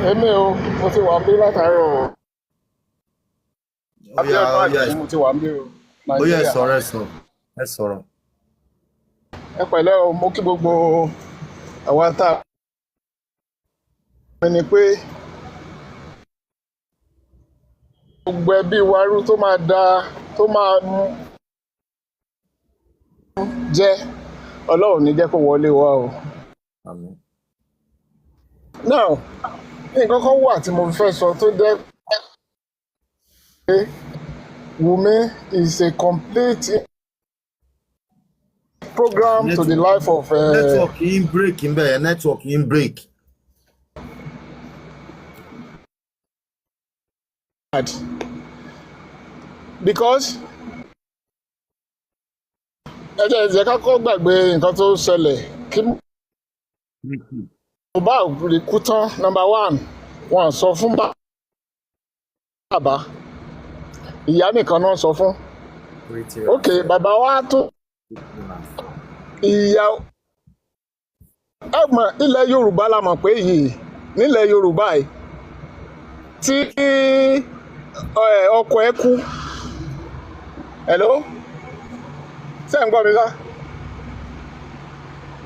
èmi o mo ti wà ń bí látàárọ̀ o. Ó yá, Abíọ́dún ó yá, Àjàyí mo ti wà ń bí o. ó yá, ẹ Nàìjíríà. sọ̀rọ̀, ẹ sọ̀rọ̀. Ẹ pẹ̀lẹ́ o, mo kí gbogbo àwọn tá a ní pé gbogbo ẹbí wa rú tó máa da tó máa jẹ́ Ọlọ́run ní jẹ́ kó wọlé wa o. Àmín. Now nǹkan kan wà tí mo fẹ́ sọ tó jẹ́ pé Wumi is a complete program to the life of Network yìí ń break ń bẹ̀ yẹn, network yìí ń break. because ẹ jẹ́ ká kọ́ gbàgbé nǹkan tó ṣẹlẹ̀ kí Mohbad rí kú tán. Number one, wọ́n sọ fún bàbá, ìyá nìkan náà sọ fún. Ok, bàbá wa tún ìyá ẹ̀gbọ́n ilẹ̀ Yorùbá la mọ̀ pé yìí nílẹ̀ Yorùbá yìí tí ọkọ ẹ̀ kú. Hello? Ṣé ń gbọ́ mi sá?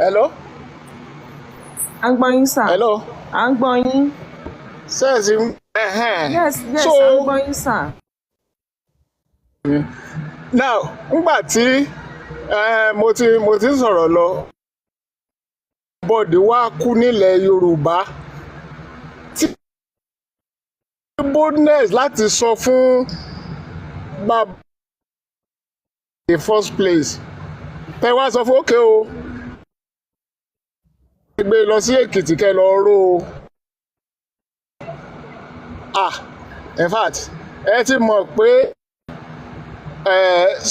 Hello? À ń gbọ́ yín sà. Hello? À ń gbọ́ yín. Ṣẹ́ẹ̀sì Yes, so à ń gbọ́ yín sà. now nígbà tí mo ti sọ̀rọ̀ lọ bọ́ọ̀dì wa kú nílẹ̀ Yorùbá tí boldness láti sọ fún bàbá in the first place tẹ wá sọ fún òkè o gbé lọ sí Èkìtì kẹ lọ ró o. In fact ẹ ti mọ̀ pé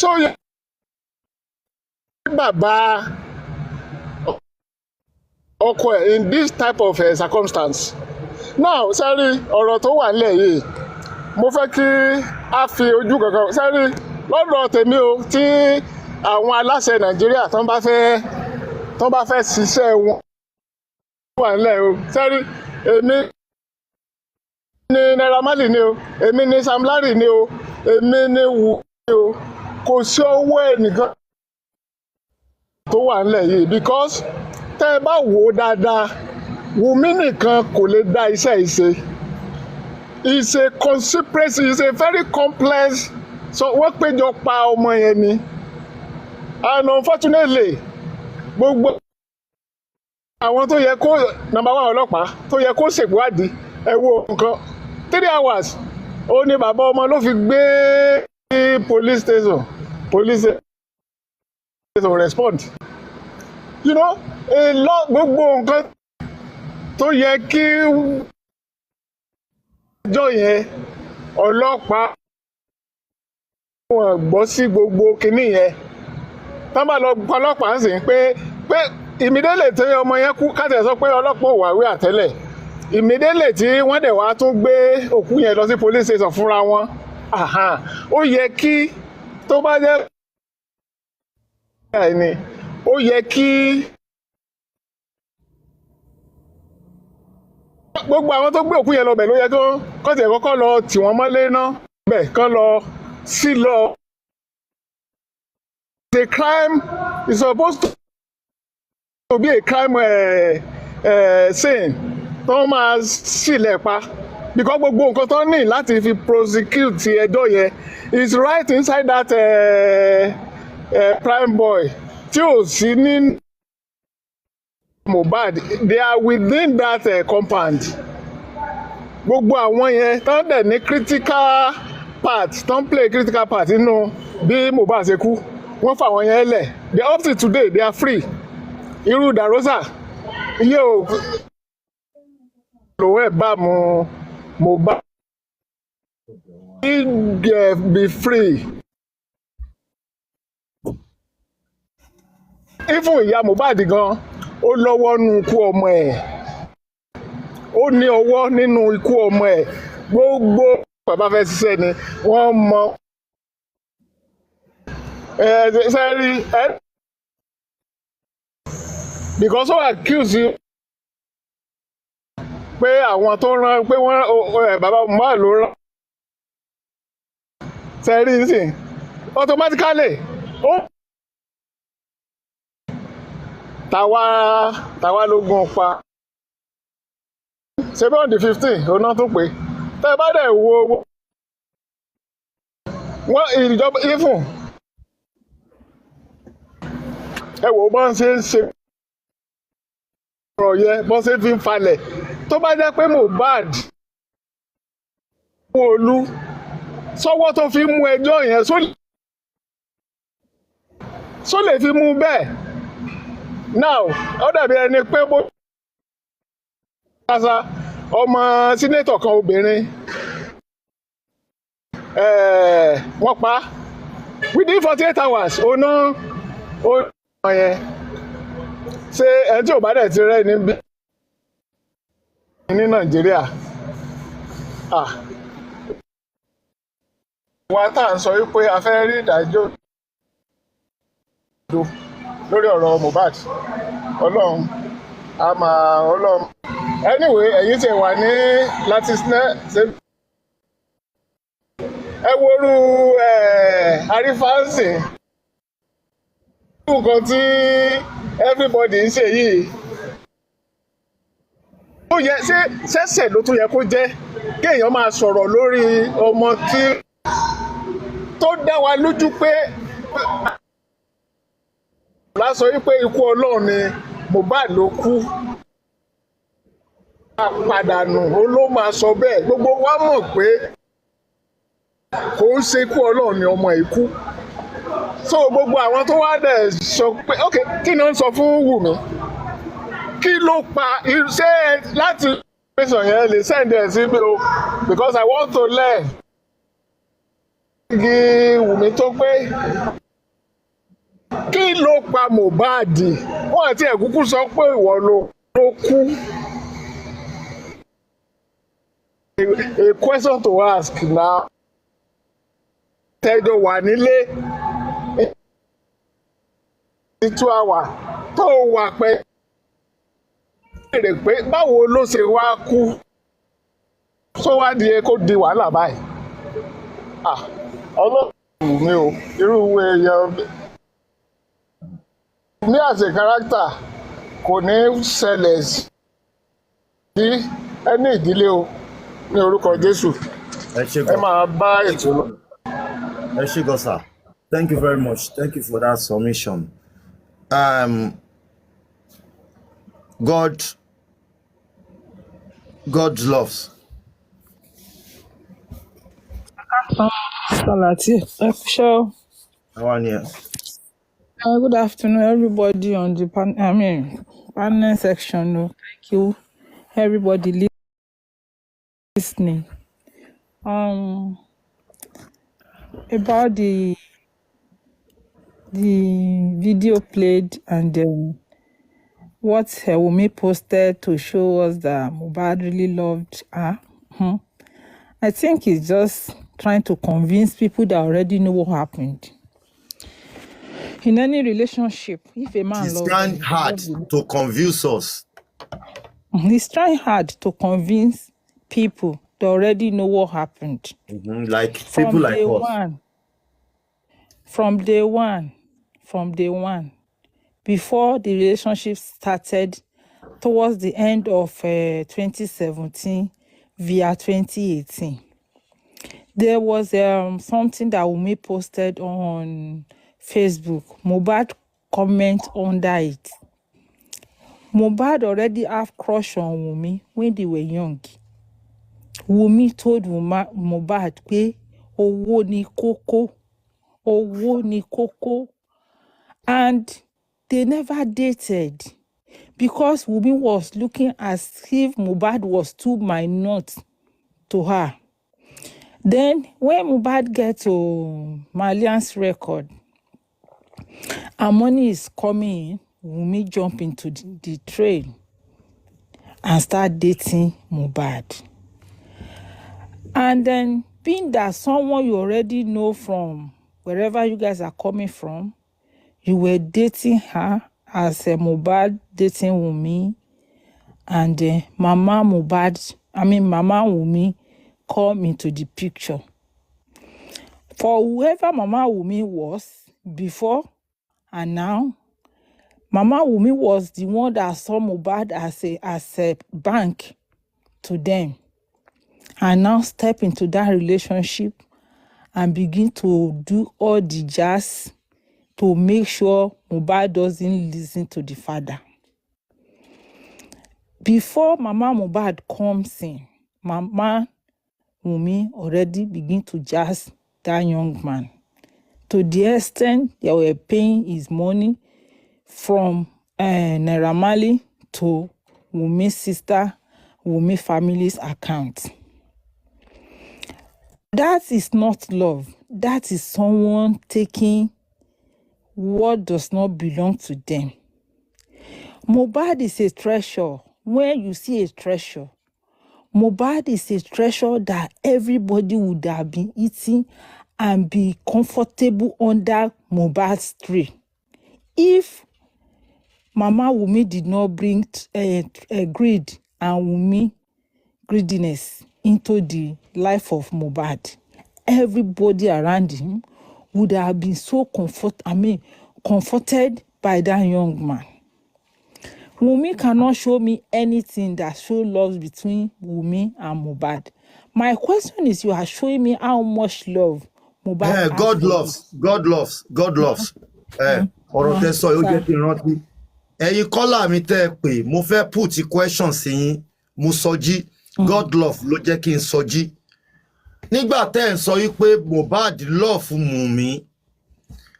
sóyè bàbá ọkọ ẹ̀ in this type of circumstance. Now sẹ́rí ọ̀rọ̀ tó wà nílẹ̀ yìí mo fẹ́ kí a fi ojú kankan sẹ́rí lọ́dọ̀ tèmi o tí àwọn aláṣẹ Nàìjíríà tó bá fẹ́ ṣiṣẹ́ wọn wà nílẹ̀ o sẹ́rí èmi ní Naira Marley ni o èmi ní Sam Larry ni o èmi ní Wumi ni o kò sí owó ẹnìkan tó wà nílẹ̀ yìí because tẹ́ ẹ bá wò ó dáadáa Wumi nìkan kò lè dá iṣẹ́ ìṣe. It's a conspiracy, it's a very complex, so wọ́n péjọ pa ọmọ yẹn ni and unfortunately gbogbo àwọn tó yẹ kó number one ọlọ́pàá tó yẹ kó ṣèwádìí ẹ wo nǹkan 3 hours ó ní bàbá ọmọ ló fi gbé police station respond you know gbogbo nǹkan tó yẹ kí ọjọ́ yẹn ọlọ́pàá wọn gbọ́ sí gbogbo kinní yẹn tá bá lọ pa ọlọ́pàá ń sìn pé ìmídélè tí ọmọ yẹn kú káàtẹ̀ sọ pé ọlọ́pàá ò wà wí àtẹ́lẹ̀ ìmídélè tí wọ́n dẹ̀ wá tún gbé òkú yẹn lọ sí police station fúnra wọn ó yẹ kí tó bá jẹ́ ẹni ó yẹ kí gbogbo àwọn tó gbé òkú yẹn lọ bẹ̀ ló yẹ kó tiẹ̀ kọ́kọ́ lọ tì wọ́n mọ́lé ná bẹ̀ kán lọ sí lọ. The crime is supposed to be a crime scene tó máa sílẹ̀ pa because gbogbo nǹkan tó ní láti fi prosecute ẹjọ́ yẹn is right inside that prime boy tí ò sí ní Mohbad. They are within that compound. Gbogbo àwọn yẹn tó dẹ̀ ní critical part tó ń play critical part nínú bí Mohbad ṣe kú wọ́n fà wọ́n yẹn lẹ̀ they up till today they are free. Irú Darosa iye ò lòun ẹ̀ bá mu Mohbad be free. Even ìyá Mohbad gan ó lọ́wọ́ nínú ikú ọmọ ẹ̀ ó ní ọwọ́ nínú ikú ọmọ ẹ̀ gbogbo bàbá fẹ́ ṣiṣẹ́ ni wọ́n mọ sẹ́rí because ó accuse pé àwọn tó rán pé wọ́n bàbá Mohbad ló rán sẹ́rí nísìn automatically ó tàwa ló gún pa ṣe bí on the 15 òun náà tó pé tẹ́ ẹ bá dẹ̀ wo wọ́n ìjọba ifun ẹ wò ó bọ́n ṣe ń ṣe ọ̀rọ̀ yẹn bọ́n ṣe fi ń falẹ̀ tó bá jẹ́ pé Mohbad mú Olú sọ́wọ́ tó fi mú ẹjọ́ yẹn só lè fi mú bẹ́ẹ̀ now ó dàbí ẹni pé bó ṣe ọmọ sínétọ̀ kan obìnrin wọ́n pa within 48 hours ọ̀nà yẹn ṣé ẹni tí ò bá dẹ̀ ti rẹ́ níbí ní Nàìjíríà wa tá à ń sọ wípé a fẹ́ rí ìdájọ́ lórí ọ̀rọ̀ Mohbad Ọlọ́run anyway ẹ̀yin tí wà ní láti ṣe ẹ worú àrífáǹsì nǹkan tí everybody ń ṣe yìí ó yẹ ṣẹ̀ṣẹ̀ ló tún yẹ kó jẹ́ kéèyàn máa sọ̀rọ̀ lórí ọmọ tó dá wa lójú pé lásọ wípé ikú Ọlọ́run ni Mohbad ló kú àpàdánù ó ló máa sọ bẹ́ẹ̀ gbogbo wa mọ̀ pé kò ń ṣe ikú Ọlọ́run ni ọmọ ikú so gbogbo àwọn tó wá dẹ̀ sọ pé ok kí ni wọ́n sọ fún Wùmí kí ló pa ṣé láti pèsè yẹn lè send ẹ̀ sí mi o because I want to learn igi Wùmí tó pé kí ló pa Mohbad wọ́n àti ẹ̀kúkú sọ pé ìwọ ló kú. A question to ask now tẹ́jọ́ wà nílé 2 hours tó wà pẹ́ pé báwo ló ṣe wá kú tó wá di kó di wàhálà báyìí Ọlọ́run mi ò irú èèyàn ní as a character kò ní ṣẹlẹ̀ sí ẹni ìdílé o ní orúkọ Jésù ẹ máa bá ètò lọ. Ẹ ṣé gan sir. Thank you very much. Thank you for that submission. God loves. Show. Here. Good afternoon, everybody on the panel section. Thank you, everybody listening. About the video played and what Wunmi posted to show us that Mohbad really loved her. I think he's just trying to convince people that already know what happened. In any relationship, if a man He's loves trying you, hard to convince us. he's trying hard to convince people that already know what happened. Like people like us. From day one, before the relationship started towards the end of 2017 via 2018. There was something that Wunmi posted on Facebook. Mohbad comment under it. Mohbad already have crush on Wunmi when they were young. Wunmi told Mohbad pé owó ni kókó, and they never dated because Wunmi was looking as if Mohbad was too minor to her. Then when Mohbad get to Malian's record and money is coming in, Wunmi jump into the train and start dating Mohbad. And then being that someone you already know from wherever you guys are coming from, you were dating her as a Mohbad dating Wunmi, and Mama Wumi come into the picture. For whoever Mama Wumi was before and now, Mama Wumi was the one that saw Mohbad as a bank to them, and now step into that relationship and begin to do all the jazz to make sure Mohbad doesn't listen to the father. Before Mama Mohbad comes in, Mama Wumi already begin to jazz that young man, to the extent they were paying his money from Naira Marley to Wumi's sister, Wumi family's account. That is not love. That is someone taking what does not belong to them. Mohbad is a treasure. When you see a treasure, Mohbad is a treasure that everybody would have been eating and be comfortable under Mohbad's tree. If Mama Wumi did not bring greed and greediness into the life of Mohbad, everybody around him would have been so comforted by that young man. Wumi cannot show me anything that shows love between Wumi and Mohbad. My question is, you are showing me how much love Mohbad has God for loves. God loves. God loves. Ọ̀rọ̀ tẹ́ sọ yóò jẹ́ kí n rántí. Ẹ̀yin kọ́là mi tẹ́ ẹ pè, mo fẹ́ put question sí yín, mo sọjí. God love ló jẹ́ kí n sọjí. Nígbà tẹ́ ẹ ń sọ wípé Mohbad love Wumi,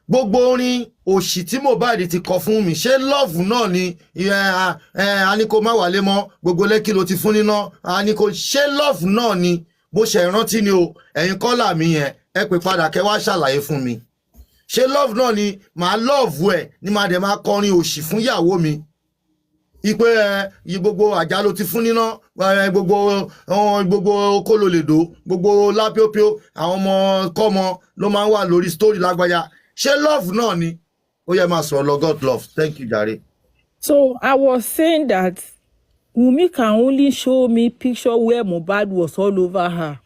gbogbo orin òṣì tí Mohbad ti kọ fún mi, ṣé love náà ni a ní kó má wálé mọ́, gbogbo lẹ́kì ló ti fún níná, a ní kó ṣé love náà ni, bó ṣe rántí ni o, ẹ̀yin kọ́là mi yẹn ẹ pè padà kẹ́ wá ṣàlàyé fún mi. Ṣé love náà ni màá love ẹ̀ ni màá dẹ̀ máa kọrin òṣì fún ìyàwó mi? Ipe gbogbo àjà ló ti fún níná, gbogbo kóló lè dó, gbogbo lápíópíó, àwọn ọmọ kọ́mọ ló máa ń wà lórí story lágbájá. Ṣé love náà ni? Ó yẹ máa sọ̀rọ̀ lọ God love. Thank you, Jare. So I was saying that Wumi can only show me picture where Mohbad was all over her,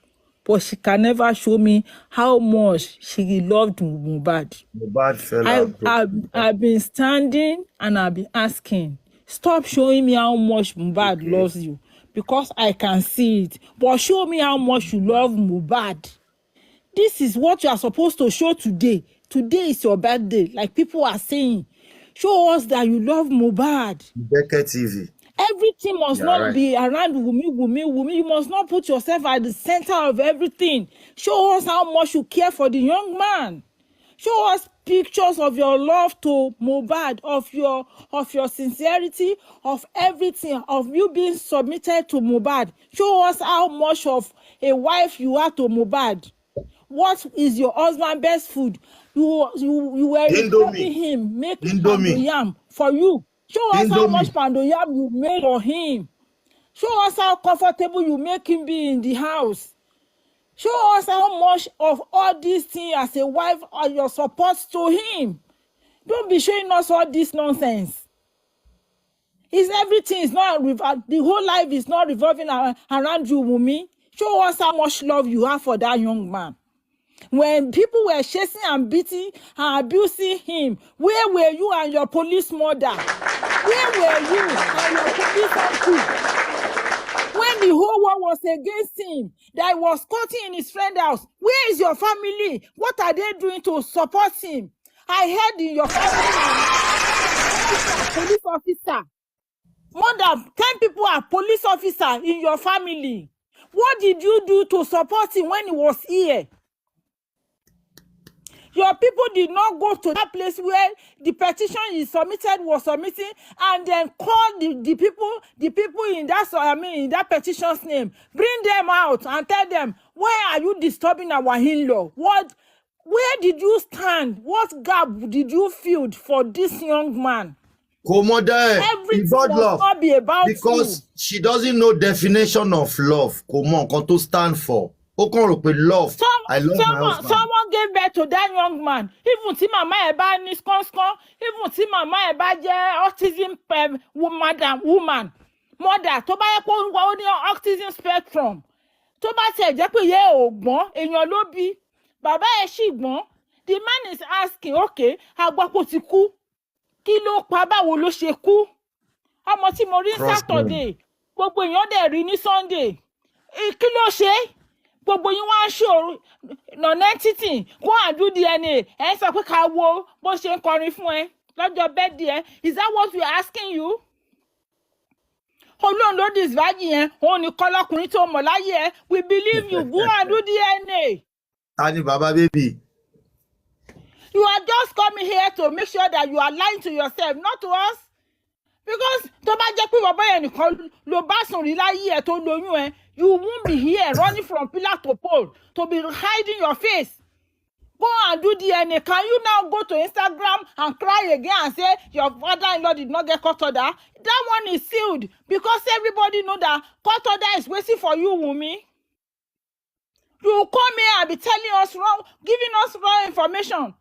but she can never show me how much she loved Mohbad. Mohbad fell out. I've been standing and I've been asking, stop showing me how much Mohbad loves you, because I can see it. But show me how much you love Mohbad. This is what you are supposed to show today. Today is your birthday, like people are saying. Show us that you love Mohbad. Becker TV. Everything must not be around Wumi. You must not put yourself at the center of everything. Show us how much you care for the young man. Show us pictures of your love to Mohbad, of your sincerity, of everything, of you being submitted to Mohbad. Show us how much of a wife you are to Mohbad. What is your husband's best food? You were helping him making pound yam for you. Show us how much pound yam you made for him. Show us how comfortable you make him be in the house. Show us how much of all these things as a wife are your support to him. Don't be showing us all this nonsense. Everything is not the whole life is not revolving around you, Wumi. Show us how much love you have for that young man. When people were chasing and beating and abusing him, where were you and your police mother? Where were you and your police uncle? When the whole world was against him, that he was cutting in his friend's house, where is your family? What are they doing to support him? I heard in your family, police officer. More than 10 people are police officers in your family. What did you do to support him when he was here? Your people did not go to that place where the petition is submitted was submitting, and then call the people in that petition's name. Bring them out and tell them, why are you disturbing our in-law? Where did you stand? What gap did you fill for this young man? Everything must not be about because you. She doesn't know definition of love. Comment to stand for? Love. I love my husband. Someone gave birth to that young man. Even si mama eba niskonskon, even si mama eba je autism woman. mother tó bá yẹ kó ó ní autism spectrum tó bá tiẹ̀ jẹ́ pé ìyá ẹ̀ ò gbọ́n èèyàn ló bí bàbá ẹ̀ sì gbọ́n the man is asking okay agbáko ti kú kí ló pa báwo ló ṣe kú ọmọ tí mo rí ní Saturday gbogbo èèyàn dẹ̀ rí ní Sunday kí ló ṣe gbogbo yín wá ń ṣòro non-entity go and do DNA ẹ̀ ń sọ pé ká wo bó ṣe ń kọrin fún ẹ lọ́jọ́ birthday ẹ is that what we are asking you? Olóhùn ló disvagi yẹn òun nìkan lọkùnrin tó mọ̀ láyé ẹ we believe you go and do DNA. Tani baba baby. You are just coming here to make sure that you are lying to yourself not to us because tó bá jẹ́ pé bàbá yẹn nìkan ló bá sùn rí láyé ẹ tó lóyún ẹ you won't be here running from pillar to pole to be hiding your face. Go and do DNA. Can you now go to Instagram and cry again and say your father-in-law did not get court order? That one is sealed because everybody know that court order is waiting for you, Wunmi. You come here and be telling us wrong, giving us wrong information.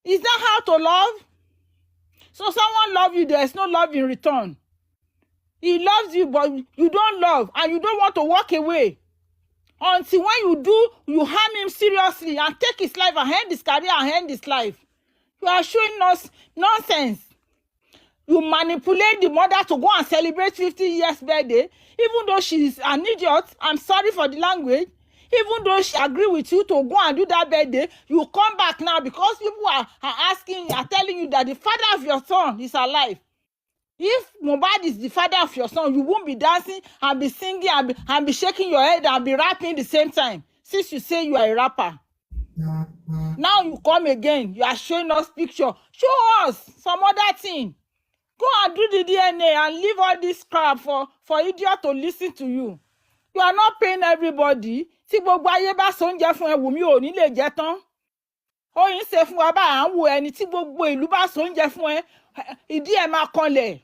Is that how to love? So someone love you, there is no love in return. He loves you, but you don't love and you don't want to walk away. Until when you do, you harm him seriously and take his life and end his career and end his life. You are showing us nonsense. You manipulate the mother to go and celebrate 50 years birthday, even though she is an idiot. I'm sorry for the language. Even though she agree with you to go and do that birthday, you come back now because people are asking, are telling you that the father of your son is alive. If Mohbad is the father of your son, you won't be dancing and be singing and be shaking your head and be rapping at the same time. Since you say you are a rapper. Now you come again. You are showing us picture. Show us some other thing. Go and do the DNA and leave all this crap for idiot to listen to you. You are not paying everybody. Tí gbogbo ayé bá so oúnjẹ fún ẹ Wùmí ò ní lè jẹ tán. Ó yín ṣe fún wa bá à ń wo ẹni tí gbogbo ìlú bá so oúnjẹ fún ẹ ìdí ẹ máa kanlẹ̀.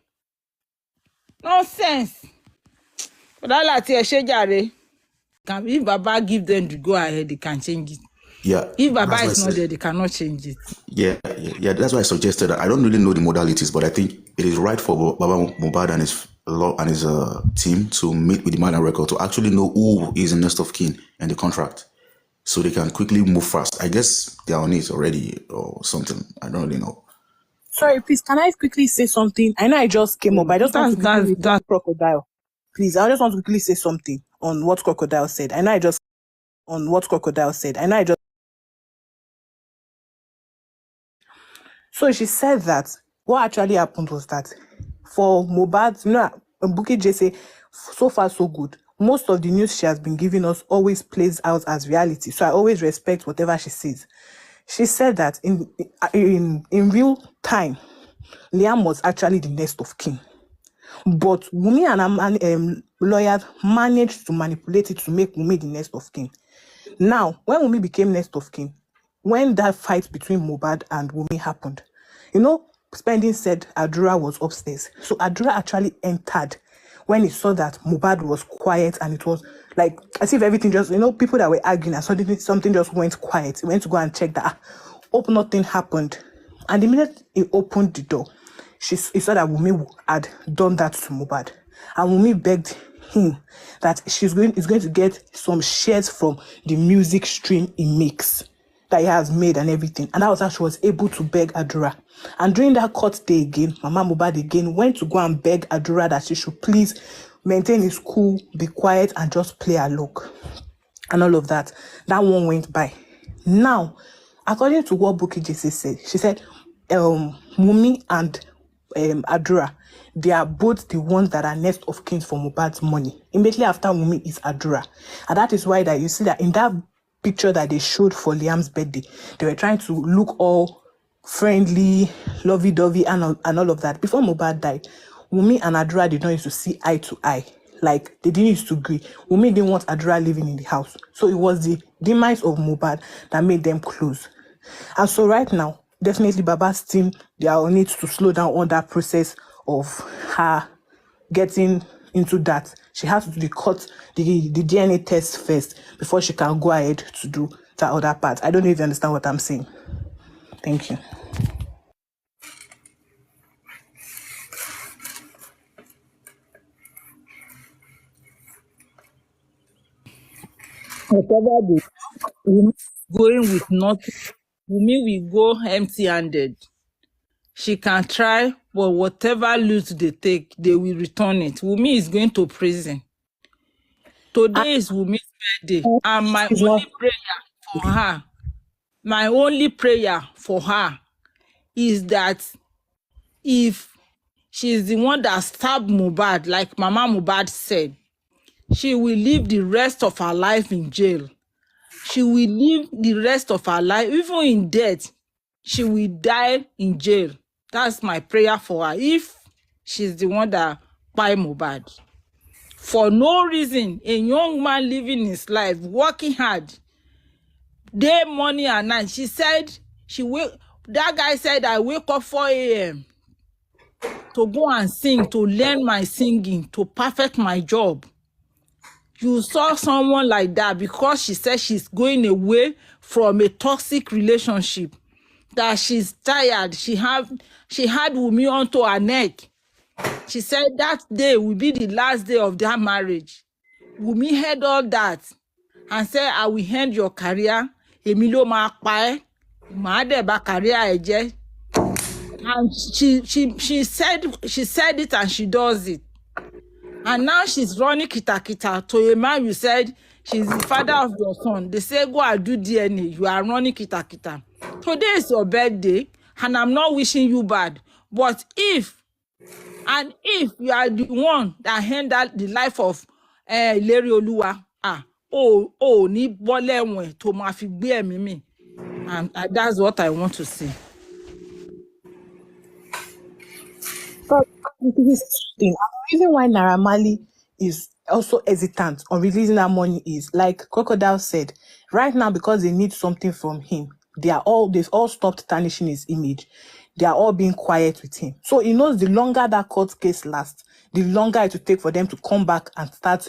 Nonsense. Ọ̀dàlà tí ẹ ṣe jàre. If Baba give them the go ahead, they can change it. Yeah. If Baba is not there, they cannot change it. Yeah. That's why I suggested that. I don't really know the modalities, but I think it is right for Baba Mohbad and his team to meet with the minor record to actually know who is in next of kin and the contract, so they can quickly move fast. I guess they are on it already or something. I don't really know. Sorry, please, can I quickly say something? I know I just came up. I just want to quickly that's Crocodile. Please, I just want to quickly say something on what Crocodile said. So she said that what actually happened was that for Mohbad, Bukky Jesse, so far so good. Most of the news she has been giving us always plays out as reality. So I always respect whatever she says. She said that in real time, Liam was actually the next of kin. But Wunmi and her lawyers managed to manipulate it to make Wunmi the next of kin. Now, when Wunmi became next of kin, when that fight between Mohbad and Wunmi happened, Spending said Adura was upstairs. So Adura actually entered when he saw that Mohbad was quiet and it was like as if everything just, people that were arguing and suddenly something just went quiet. He went to go and check that. Hope nothing happened. And the minute he opened the door, he saw that Wunmi had done that to Mohbad. And Wunmi begged him that he's going to get some shares from the music stream he makes, that he has made and everything. And that was how she was able to beg Adura. And during that court day again, Mama Mohbad again went to go and beg Adura that she should please maintain his cool, be quiet, and just play along. And all of that. That one went by. Now, according to what Bukky Jesse said, she said, Wunmi and Adura, they are both the ones that are next of kin for Mohbad's money. Immediately after Wunmi is Adura. And that is why that you see that in that picture that they showed for Liam's birthday, they were trying to look all friendly, lovey-dovey, and all of that. Before Mohbad died, Wunmi and Adura did not used to see eye to eye. Like, they didn't used to agree. Wunmi didn't want Adura living in the house. So it was the demise of Mohbad that made them close. And so right now, definitely Baba's team, they are on it to slow down on that process of her getting into that. She has to do the DNA test first before she can go ahead to do that other part. I don't know if you understand what I'm saying. Thank you. whatever they Wunmi is going with nothing. Wunmi will go empty-handed. She can try, but whatever loot they take, they will return it. Wunmi is going to prison. Today is Wunmi's birthday, and my It's only not. prayer for her, my only prayer for her is that if she's the one that stabbed Mohbad, like Mama Mohbad said, she will live the rest of her life in jail. She will live the rest of her life, even in death, she will die in jail. That's my prayer for her. If she's the one that buy Mohbad. For no reason, a young man living his life, working hard, day, morning, and night. She said that guy said I wake up 4 a.m. to go and sing, to learn my singing, to perfect my job. You saw someone like that because she said she's going away from a toxic relationship, that she's tired. She had Wunmi onto her neck. She said that day will be the last day of their marriage. Wunmi heard all that and said, I will end your career. Èmi ló máa pa ẹ́. Màá dẹ̀ bà career ẹ jẹ́. And she said it and she does it. And now she's running kita to a man you said she's the father of your son. They say go and do DNA. You are running kita. Today is your birthday, and I'm not wishing you bad. But if you are the one that handled the life of Ìlérí Olúwa, ní bọ́lẹ̀ ẹ̀wọ̀n tó máa fi gbé ẹ̀mí mi. And that's what I want to see. But this thing, and the reason why Naira Marley is also hesitant on releasing that money is, like Crocodile said, right now, because they need something from him, they've all stopped tarnishing his image. They are all being quiet with him. So he knows the longer that court case lasts, the longer it will take for them to come back and start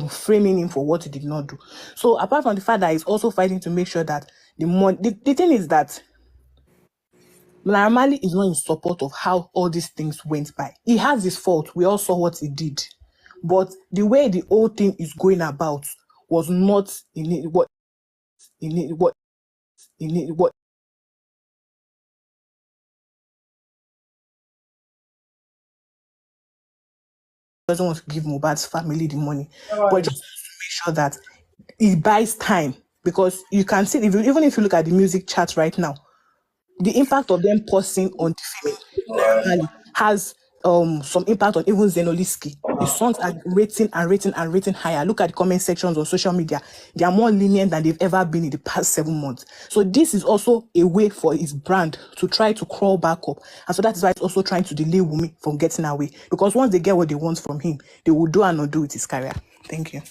framing him for what he did not do. So apart from the fact that he's also fighting to make sure that the money, the thing is that Naira Marley is not in support of how all these things went by. He has his fault. We all saw what he did. But the way the whole thing is going about was not what doesn't want to give Mohbad's family the money, but just to make sure that it buys time. Because you can see, even if you look at the music chart right now, the impact of them pausing on the female has some impact on even Zenoliski. The songs are rating higher. Look at the comment sections on social media. They are more lenient than they've ever been in the past 7 months. So this is also a way for his brand to try to crawl back up. And so that is why it's also trying to delay Wunmi from getting away. Because once they get what they want from him, they will do and not do with his career. Thank you.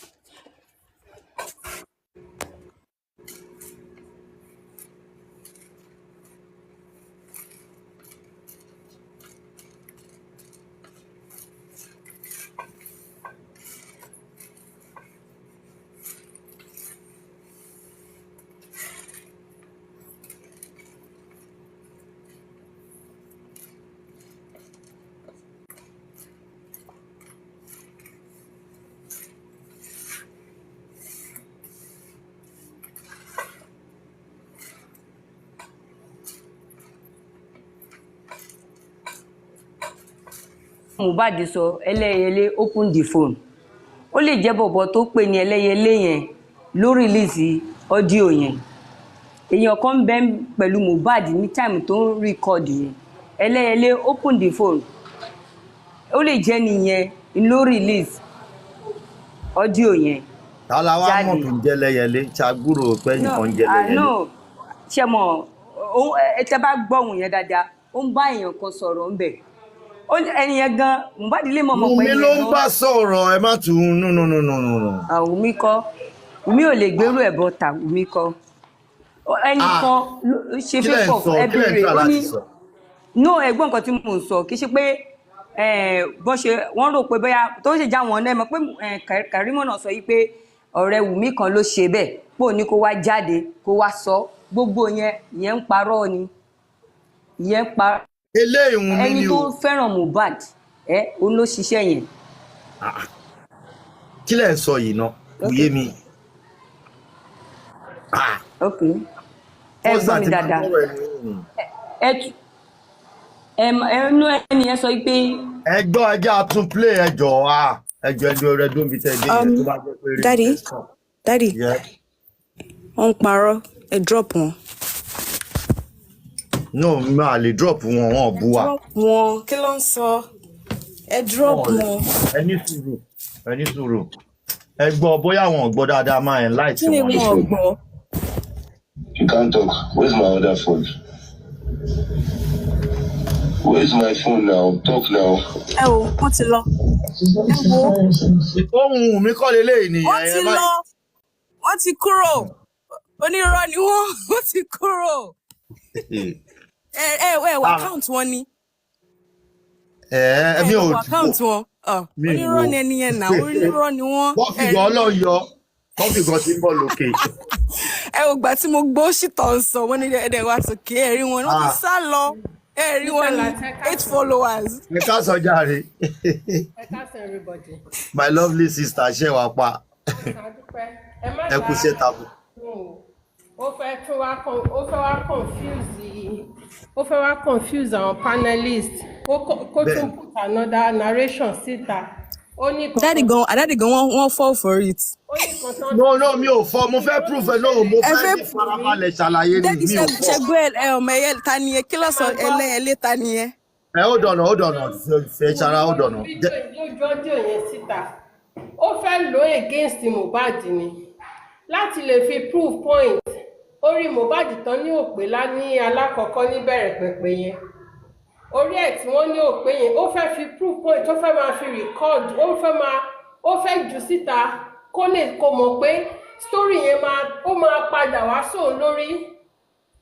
Mohbad sọ ẹlẹ́yẹlé open the phone. Ó lè jẹ́ bọ̀bọ̀ tó pè ní ẹlẹ́yẹlé yẹn ló release audio yẹn. Èèyàn kan bẹ́ pẹ̀lú Mohbad ní time tó ń record yẹn. Ẹlẹ́yẹlé open the phone. Ó lè jẹ́ nìyẹn ló release audio yẹn. Tala wa mọ̀ tó ń jẹ́ ẹlẹ́yẹlé ṣàgbúrò pé nǹkan jẹ́ ẹlẹ́yẹlé. No, ṣé mọ̀ tẹ́ bá gbọ́hùn yẹn dáadáa, ó ń bá èèyàn kan sọ̀rọ̀ ń bẹ̀. Ẹni yẹn gan Mohbad lè mọ̀ pé Wunmi ló ń bá sọ̀rọ̀ ẹ má tún no. Wunmi kọ́, Wunmi ò lè gbérù ẹ̀ bọ́ta, Wunmi kọ́. Ẹnìkan ṣe fẹ́ fọ̀ ẹ bèrè ó ní no ẹ̀gbọ́n nǹkan tí mò ń sọ kì í ṣe pé wọ́n rò pé bóyá tó ṣe já wọn náà mọ̀ pé Karimo náà sọ yìí pé ọ̀rẹ́ Wunmi kan ló ṣe bẹ́ẹ̀ pò ní kó wá jáde kó wá sọ gbogbo yẹn ń parọ́ ni ìyẹn ń parọ́. Eléyìí Wunmi ni o. Ẹni tó fẹ́ràn Mohbad òun ló ṣiṣẹ́ yẹn. Kí lẹ̀ ń sọ yìí náà kò yé mi. ok ẹ First gbọ́ time mi tí màá dáadáa gbọ́rọ̀ ẹni. ẹnu ẹni yẹn sọ pé Ẹjọ́ ẹjẹ́ àtún play ẹjọ́ ẹjọ́ rẹ dún bí tẹ́ dé yẹn tó bá jẹ́ pé eré Daddy, ẹ̀ sàn. Daddy, Yeah. wọ́n ń parọ́, ẹ drop wọn. No, máa lè drop wọn bú wa. Drop wọn, kí ló ń sọ? Ẹ drop wọn. Ẹ ní sùúrù. Ẹ gbọ́ bóyá àwọn ò gbọ́ dáadáa máa ẹ̀ láì tí Kí ni wọ́n wọn ò gbọ́? You can't talk. Where's my other phone? Where's my phone now? Talk now. Ẹ wo, wọ́n ti lọ. Ẹ wo, Ohun mi kọ́ leléyìí ni. wọ́n ti lọ. Wọ́n ti kúrò. Onírọ́ ni wọ́n ti kúrò. Ẹ wo account wọn ni. Mi ò wo account wọn. Onírọ́ ni ẹni yẹn náà, onírọ́ ni wọ́n. Wọ́n fi gan ọlọ́yọ. Wọ́n fi gan tí ń bọ̀ lókè. Ẹ wo gbà tí mo gbọ́ ṣìtọ̀ ń sọ, wọ́n ní ẹ̀ẹ́dẹ̀ wa sókè, ẹ̀rí wọn, wọ́n ti sá lọ. Ẹ̀rí wọn ní 8 followers. Ẹ ká sọ jàre. Everybody. My lovely sister ṣe wá pa. Ẹ kú ṣe tàbí. Ó fẹ́ wá confuse àwọn panelists. Kó tún put another narration síta. Daddy gan wọ́n fall for it. No, mi ò fọ́, mo fẹ́ proof ẹ̀ náà, mo fẹ́ ní farabalẹ̀ ṣàlàyé ni mi ò fọ́. Ṣẹ́gbẹ́ ọmọ ẹ̀yẹ ta ni ẹ kí ló sọ ẹlẹ́ ta ni ẹ. Hold on, fẹ́ ṣara hold on. Lójú ọdún yẹn síta, ó fẹ́ lò against Mohbad ni láti lè fi prove point. Orí Mohbad tán ní Òpélá ní alákọ̀ọ́kọ́ níbẹ̀rẹ̀ pẹ̀pẹ̀ yẹn. Orí ẹ̀ tí wọ́n ní Òpé yẹn, ó fẹ́ fi prove point, ó fẹ́ máa fi record, ó fẹ́ jù síta kó mọ̀ pé story yẹn máa padà wá sóun lórí.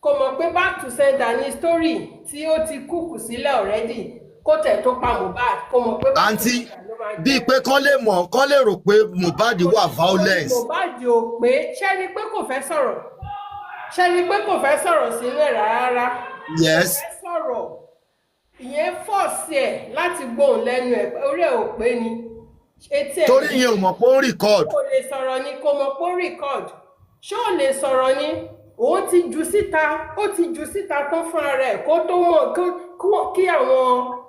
Kò mọ̀ pé back to sender ni story tí ó ti kúkù sílẹ̀ already kó tẹ̀ tó pa Mohbad. Kò mọ̀ pé back to sender ló máa jẹ́. Bíi pé kán lè rò pé Mohbad wà violence. Mohbad ò pé ṣẹ́ni pé kò fẹ́ sọ̀rọ̀ sínú ẹ̀ rárá. Yes. Kò fẹ́ sọ̀rọ̀. Ìyẹn fọ́ọ̀sì ẹ̀ láti gbóhùn lẹ́nu ẹ̀ orí ẹ̀ ò pé ni. Torí ìyẹn ò mọ̀ pé ó ń record. Kò lè sọ̀rọ̀ ni, kò mọ̀ pé ó record. Ṣé ò lè sọ̀rọ̀ ni? Òun ti jù síta tán fúnra rẹ̀ kó tó mọ̀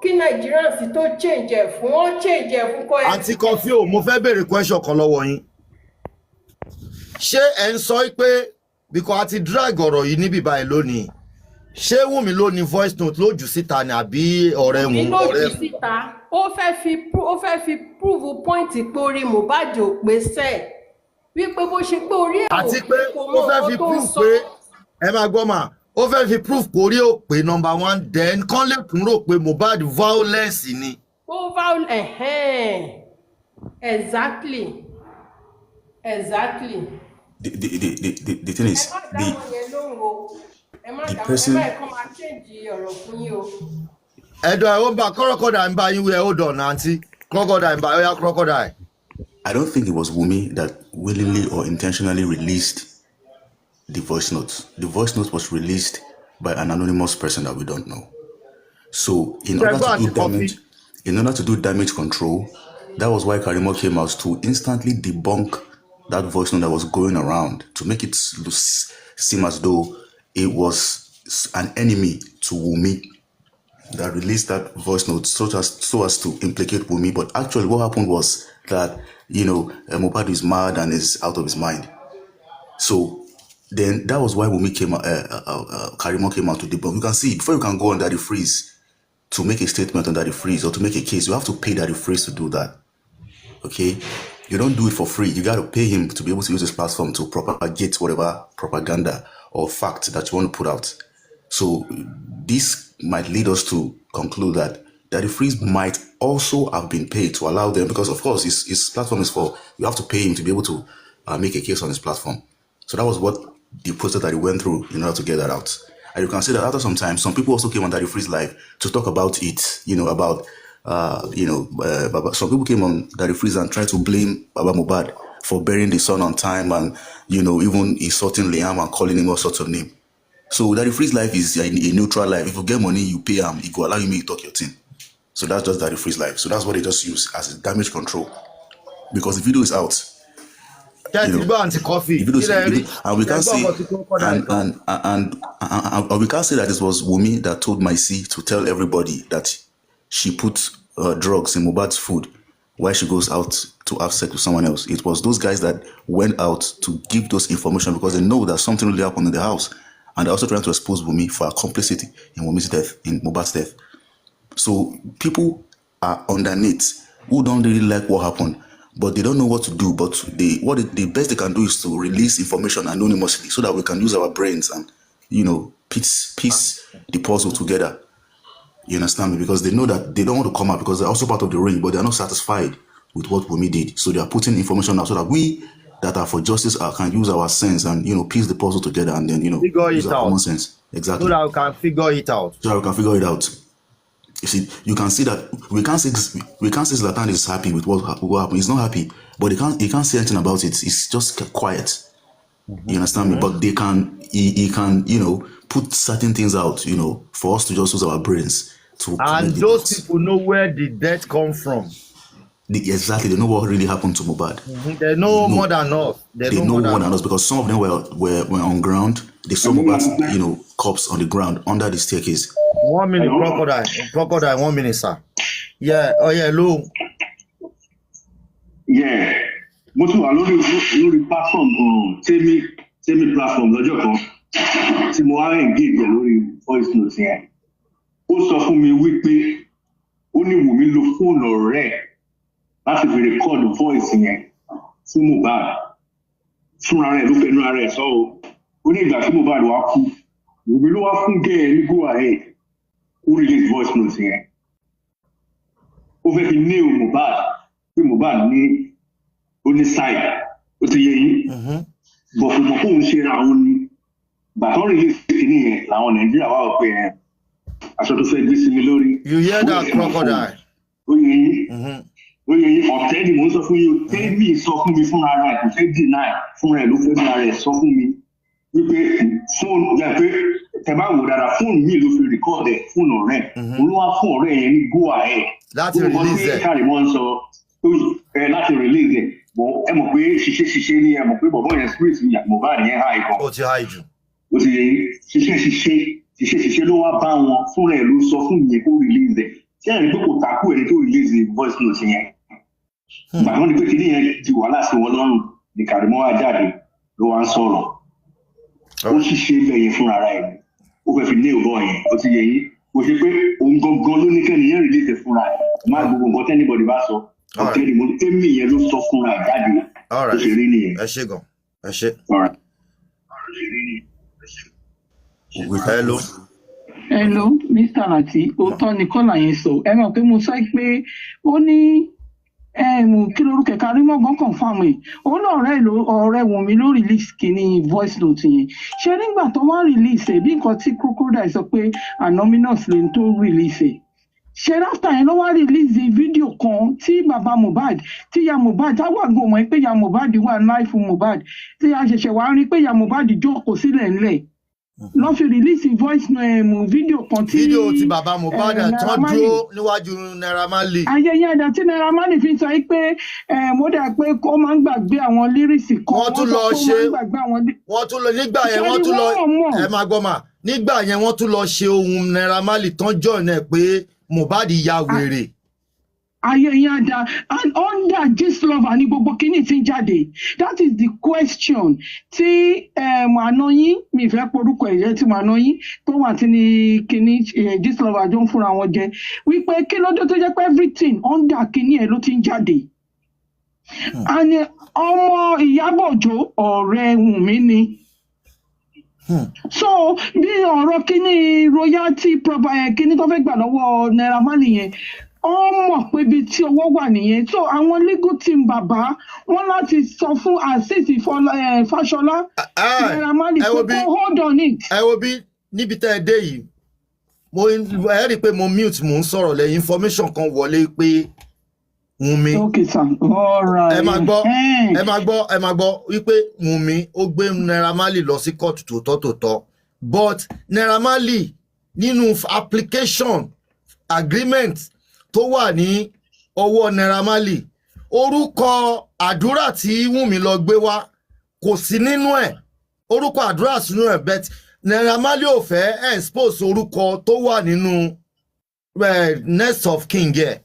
kí Nigerians tó change ẹ̀ fún wọn change ẹ̀ fún kọ́ ẹ̀. Aunty Confio, mo fẹ́ béèrè question kan lọ́wọ́ yín. Ṣé ẹ ń sọ pé because a ti drag ọ̀rọ̀ yìí níbí báyìí lónìí? Ṣé Wùmí ló ní voice note ló jù síta ni àbí ọ̀rẹ́ Wùmí ló jù síta. Ó fẹ́ fi prove point pé orí Mohbad ò pé sẹ́ẹ̀. Wípé bó ṣe pé orí ẹ̀ ò àti pé ó fẹ́ fi proof pé ẹ máa gbọ́ mà ó fẹ́ fi proof pé orí ò pé number one then kán lè tún rò pé Mohbad violence ni. Ó violence exactly. The thing is the person. Ẹ̀dọ̀ ẹ̀ ó bá crocodile ń bá yín wí ẹ̀ ó dọ̀nà àǹtí crocodile ń bá ọ̀yá crocodile. I don't think it was Wumi that willingly or intentionally released the voice note. The voice note was released by an anonymous person that we don't know. So in order to do damage control, that was why Karimo came out to instantly debunk that voice note that was going around to make it seem as though it was an enemy to Wumi that released that voice note so as to implicate Wumi. But actually what happened was that, Mohbad is mad and is out of his mind. So then that was why Wumi Karimo came out to debunk. You can see, before you can go on Daddy Freeze to make a statement on Daddy Freeze or to make a case, you have to pay Daddy Freeze to do that. Okay? You don't do it for free. You got to pay him to be able to use his platform to propagate whatever propaganda or fact that you want to put out. So this might lead us to conclude that Daddy Freeze might also have been paid to allow them, because of course his platform is for, you have to pay him to be able to make a case on his platform. So that was what the process that he went through in order to get that out. And you can see that after some time, some people also came on Daddy Freeze Live to talk about it, some people came on Daddy Freeze and tried to blame Baba Mohbad for burying the son on time and, even insulting Liam and calling him all sorts of names. So Daddy Freeze Life is a neutral life. If you get money, you pay him, it will allow you to talk your thing. So that's just Daddy Freeze Life. So that's what they just use as a damage control. Because the video is out. you know, coffee. and we can't say and we can't say that it was Wunmi that told Maisi to tell everybody that she put drugs in Mohbad's food while she goes out to have sex with someone else. It was those guys that went out to give those information because they know that something really happened in the house, and they're also trying to expose Wunmi for her complicity in Wunmi's death, in Mohbad's death. So people are underneath who don't really like what happened, but they don't know what to do. But the best they can do is to release information anonymously so that we can use our brains and, you know, piece the puzzle together. You understand me? Because they know that they don't want to come out because they're also part of the ring, but they're not satisfied with what Wunmi did. So they are putting information out so that we that are for justice can use our sense and, you know, piece the puzzle together and then, you know, use our common sense. Exactly. So that we can figure it out. You see, you can see that we can't say Zlatan is happy with what happened. He's not happy, but he can't say anything about it. It's just quiet. You understand me? But he can, you know, put certain things out, you know, for us to just use our brains to. And those people know where the death come from. Exactly, they know what really happened to Mohbad. They know more than us. They know more than us because some of them were on ground. They saw Mohbad's, you know, corpse on the ground under the staircase. 1 minute, crocodile. 1 minute, sir. Yeah. Oh yeah, Lou. Yeah. Mo tún wà lórí platform tèmi platform lọ́jọ́ kan tí mo wá engage lórí voice note yẹn. Ó sọ fún mi wípé ó ní Wunmi lo fóònù ọ̀rẹ́ láti fi record voice yẹn fún Mohbad. Fúnra rẹ̀ ló fẹnu ara ẹ̀ sọ o. Ó ní ìgbà tí Mohbad wá kú, Wunmi ló wá fún gẹ́ẹ̀ ní go ahead. Ó release voice note yẹn. Ó fẹ́ fi nail Mohbad pé Mohbad ní side ó ti yé yín. Bọ̀ fún mọ̀ fóun ṣe ra àwọn ni bàtọ́ release kìíní yẹn làwọn Nàìjíríà wà pé aṣọ tó fẹ́ gbé sí mi lórí. You hear that, crocodile? Ó yẹ yín. Ọ̀tẹ́ ni mò ń sọ fún yín. Tẹ́lifí sọ fún mi fúnra rẹ̀ kò fẹ́ deny fúnra ẹ̀ ló fẹ́ fúnra rẹ̀ sọ fún mi wípé fóònù yà pé tẹ́ bá wò dáadáa fóònù mi ló fi record ẹ̀ fóònù ọ̀rẹ́ olúwa fún ọ̀rẹ́ yẹn ní go ahead. Láti release ẹ̀. Káàrí wọ́n sọ láti release ẹ̀ bọ̀ ẹ mọ̀ pé ṣiṣẹ́ ni ẹ mọ̀ pé bọ̀bọ̀ yẹn spirit Mohbad yẹn high gan. Ó ti high jù. Ó ti yẹ ṣiṣẹ́ ló wá bá wọn fúnra ẹ̀ ló sọ fún ìyẹn kó release ẹ̀ tí ẹ̀rín pé kò takú ẹni tó release voice note yẹn. Bàbá ní pé kí ni yẹn di wàhálà sí wọn lọ́rùn ní Kàrímọ́ wá jáde ló wá ń sọ̀rọ̀. Ó ṣiṣẹ́ bẹ́ẹ̀ yẹn fúnra rẹ̀ ó fẹ́ fi lé òbọ̀ yẹn ó ti yẹ yín kò ṣe pé òun gangan ló ní kẹ́ni yẹn release ẹ̀ fúnra ẹ̀ má gbogbo nǹkan tẹ́nibọ̀dì bá sọ ọ̀tẹ́ni mo ní tẹ́mì yẹn ló sọ fúnra ẹ̀ jáde ó ṣe rí nìyẹn. Ẹ ṣé gan. Ẹ ṣé. Hello, Mr. Lati, òótọ́ ni kọ́là yẹn sọ. Ẹ mọ̀ pé mo sọ pé ó ní kí lorúkẹ Kàrímọ́ gan confam ẹ̀. Ó ní ọ̀rẹ́ Wunmi ló release kìíní voice note yẹn. Ṣé nígbà tó wá release ẹ̀ bí nǹkan tí crocodile sọ pé anonymous lè tó release ẹ̀. Ṣé after yẹn ló wá release fídíò kan tí bàbá Mohbad tí ìyá Mohbad táwọn àgọ́ mọ̀ pé ìyá Mohbad wà láìfù Mohbad tí a ṣẹ̀ṣẹ̀ wá rí pé ìyá Mohbad jókòó sílẹ̀ ńlẹ̀. Lọ́ fi release voice fídíò kan tí fídíò tí bàbá Mohbad tán dúró níwájú Naira Marley. Ayẹyẹ ẹ̀dá tí Naira Marley fi sọ pé mo dà pé ó máa ń gbàgbé àwọn lírìsì kan. Wọ́n tún lọ nígbà yẹn wọ́n tún lọ ẹ máa gbọ́ mà nígbà yẹn wọ́n tún lọ ṣe ohun Naira Marley tán join ẹ̀ pé Mohbad ya wèrè. Ayẹyẹ ẹ̀dá and under Gistlover ní gbogbo kìíní tí ń jáde. That is the question tí àná yín mi fẹ́ porúkọ ẹ̀yẹ tí àná yín tó wà tí ní kìíní Gistlover jọ ń fúnra wọn jẹ wípé kí lójó tó jẹ́ pé everything under kìíní ẹ̀ ló ti ń jáde. And ọmọ Ìyábọ̀ Òjó ọ̀rẹ́ Wùnmí ni. So bí ọ̀rọ̀ kìíní royalty kìíní tó fẹ́ gbà lọ́wọ́ Naira Marley yẹn ó mọ̀ pé ibi tí owó wà nìyẹn. So àwọn legal team bàbá wọn láti sọ fún Azeez Fáṣọlá Naira Marley pé kó hold on it. Ẹ wo bí níbi tẹ́ ẹ dé yìí ẹ rí i pé mo mute mo ń sọ̀rọ̀ lẹ́yìn information kan wọlé pé Wunmi. Okay sir, all right. Ẹ máa gbọ́ wípé Wunmi ó gbé Naira Marley lọ sí kóòtù tòótọ́ but Naira Marley nínú application agreement tó wà ní ọwọ́ Naira Marley orúkọ àdúrà tí Wùnmí lọ gbé wá kò sí nínú ẹ̀ orúkọ àdúrà sínú ẹ̀ bet Naira Marley ò fẹ́ expose orúkọ tó wà nínú Next of King ẹ̀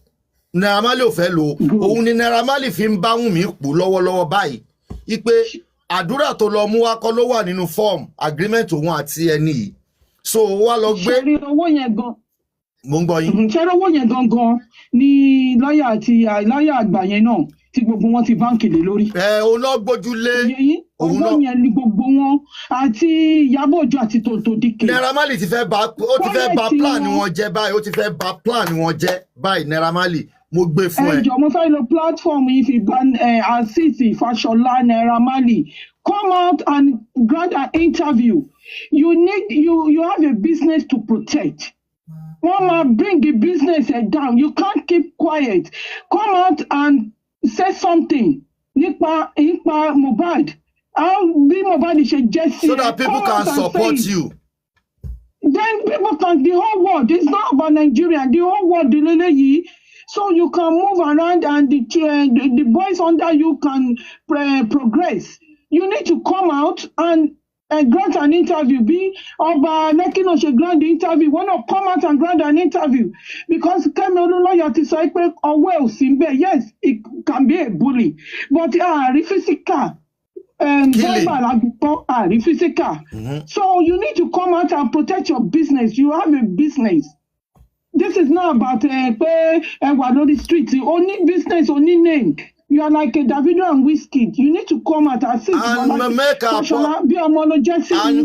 Naira Marley ò fẹ́ lò òun ni Naira Marley fi ń bá Wùnmí pò lọ́wọ́lọ́wọ́ báyìí ipe àdúrà tó lọ mú wá kọ́ ló wà nínú form agreement òun àti ẹni yìí so wá lọ gbé. ṣe rí owó yẹn gan. mo ń gbọ́ yín. ṣe rí owó yẹn gangan ní lọ́ọ̀yà àti lọ́ọ̀yà àgbà yẹn náà tí gbogbo wọn ti báǹkì lé lórí. òun náà gbójúlé. owó yẹn ni gbogbo wọn àti Ìyábọ̀ Òjó àti Tonto Dike. Naira Marley ti fẹ́ bà plan wọn jẹ́ báyìí ó ti fẹ́ bà plan wọn jẹ́ báyìí Naira Marley mo gbé fún ẹ. Ẹjọ́ mo fẹ́ lo platform yìí fi bá Azeez Fashola Naira Marley come out and grant an interview. You have a business to protect. Wọ́n máa bring the business down. You can't keep quiet. Come out and say something nípa Mohbad. How bí Mohbad ṣe jẹ́ sí ẹ. So that people can support you. Then people can, the whole world, it's not about Nigeria, the whole world, the lele. So you can move around and the boys under you can progress. You need to come out and grant an interview. Be Oba Lekino should grant the interview. Why not come out and grant an interview? Because Kemi Olunloyo ti sọ pé ọwọ́ ò sí ńbẹ̀. Yes, it can be a bully, but physical. Physical. So you need to come out and protect your business. You have a business. This is not about the streets. Only business, only name. You are like a Davido and Wizkid. You need to come out and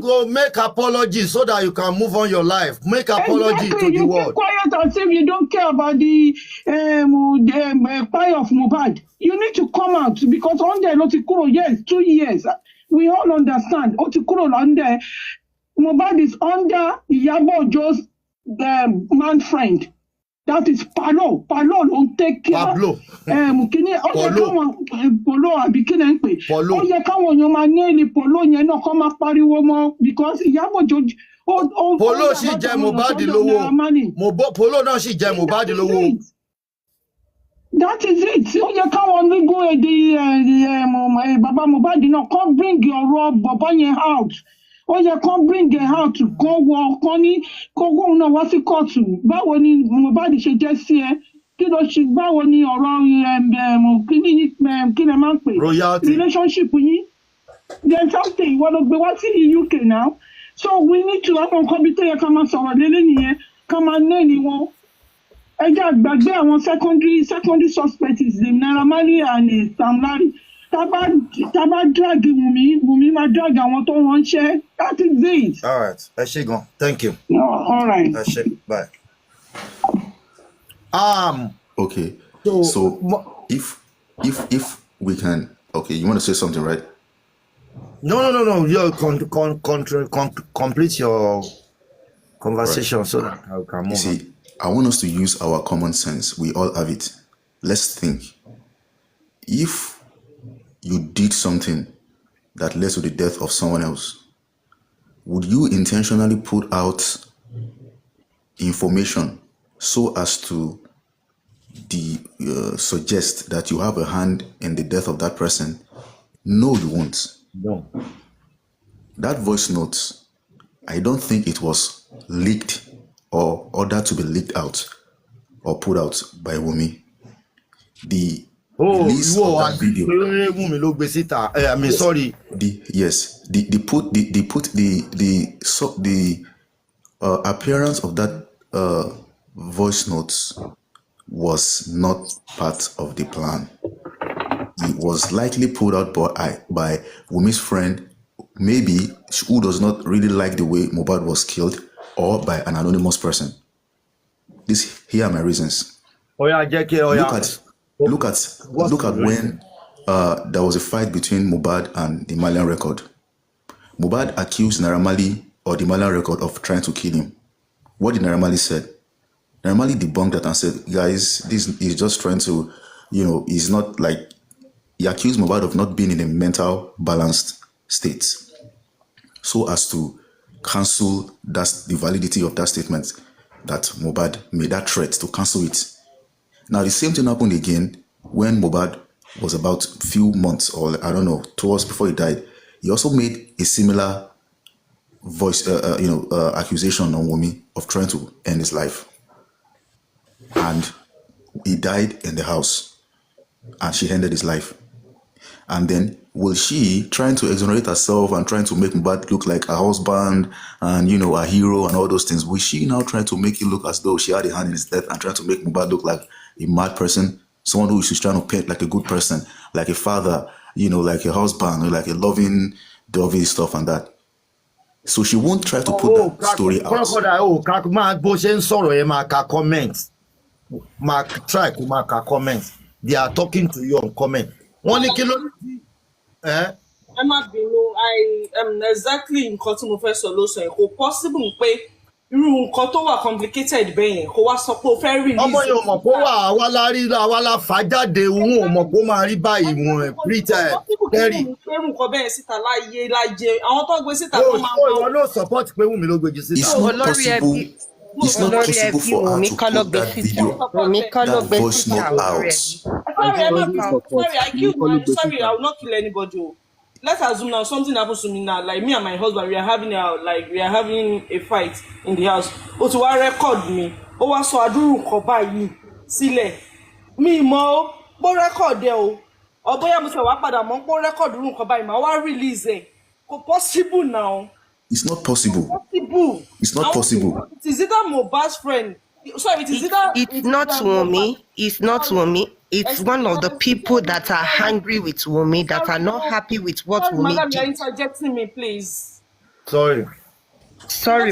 go make apologies so that you can move on your life. Make apology to the world. You keep quiet as if you don't care about the cry of Mohbad. You need to come out because on there, yes, 2 years. We all understand. Under Mohbad is under Ìyábọ̀ Òjó's man friend. That is Palo. Palo don't take care. Pablo. Polo abikini ń pè. Polo. Ó yẹ káwọn èèyàn máa ní èlé Polo yẹn náà kó máa pariwo mọ́ because Ìyábọ̀ Òjó. Polo sì jẹ Mohbad lówó. Polo náà sì jẹ Mohbad lówó. That is it. Ó yẹ káwọn legal èdè bàbá Mohbad náà kó bring ọ̀rọ̀ bàbá yẹn out. Ó yẹ kán bring ẹ̀ out kó wọ kán ní kókó náà wá sí kóòtù báwo ni Mohbad ṣe jẹ́ sí ẹ kí ló ṣe báwo ni ọ̀rọ̀ kí ni máa ń pè royalty relationship yín then something wọ́n ló gbé wá sí UK now so we need to have nǹkan bí tó yẹ ká máa sọ̀rọ̀ lélẹ́ nìyẹn ká máa ná ní wọn ẹ jẹ́ àgbàgbé àwọn secondary suspects Naira Marley and Sam Larry. Taba drag Wùmí máa drag àwọn tó ránṣẹ́. That is it. All right. Ẹ ṣé gan. Thank you. All right. Ẹ ṣé. Bye. Okay. So if we can, okay, you want to say something, right? No. You complete your conversation right. So that I can move. You see, I want us to use our common sense. We all have it. Let's think. If you did something that led to the death of someone else, would you intentionally put out information so as to suggest that you have a hand in the death of that person? No, you won't. No. That voice note, I don't think it was leaked or ordered to be leaked out or put out by Wunmi. The release of that video. I mean, sorry. The appearance of that voice notes was not part of the plan. It was likely put out by Wunmi's friend, maybe who does not really like the way Mohbad was killed, or by an anonymous person. Here are my reasons. Look at when there was a fight between Mohbad and the Malian Record. Mohbad accused Naira Marley or the Malian Record of trying to kill him. What did Naira Marley say? Naira Marley debunked that and said, guys, this is just trying to, he's not like, he accused Mohbad of not being in a mental balanced state, so as to cancel the validity of that statement that Mohbad made, that threat to cancel it. Now, the same thing happened again when Mohbad was about a few months, or I don't know, towards before he died, he also made a similar accusation on Wunmi of trying to end his life. And he died in the house, and she ended his life. And then will she, trying to exonerate herself and trying to make Mohbad look like a husband and, a hero and all those things, will she now try to make it look as though she had a hand in his death and trying to make Mohbad look like a mad person, someone who she's trying to paint like a good person, like a father, like a husband, like a loving, dovey stuff and that? So she won't try to put that story out. They are talking to you on comment. I'm not being I am exactly in cutting of solution. Possible pé irú nǹkan tó wà complicated bẹ́yẹn kó wá sọ pé ó fẹ́ release. Ọmọ yóò mọ̀ pé àwa la rí àwa la fà jáde òun ò mọ̀ pé ó máa rí báyìí wọn pretend kẹ́rì. Irú nǹkan bẹ́ẹ̀ síta láyé àwọn tó gbé síta tó máa ń bá wọn. Ìwọ ló support pé Wunmi ló gbé síta. It's not possible. It's not possible for her to put that video, that voice note out. Sorry, I will not kill anybody. Let's assume now something happens to me now. Like me and my husband, we are having a fight in the house. O ti wá record me. O wá sọ adúrú nǹkan báyìí sílẹ̀. Mi mọ̀ bó record ẹ o. Or bóyá mo ṣe wá padà mọ̀ pé record irú nǹkan báyìí, màá wá release ẹ. Kò possible now. It's not possible. It's not possible. It is either Mohbad's friend. Sorry, it's not Wunmi. It's not Wunmi. It's one of the people that are angry with Wunmi, that are not happy with what Wunmi Madam, did. you're interjecting me, please. Sorry,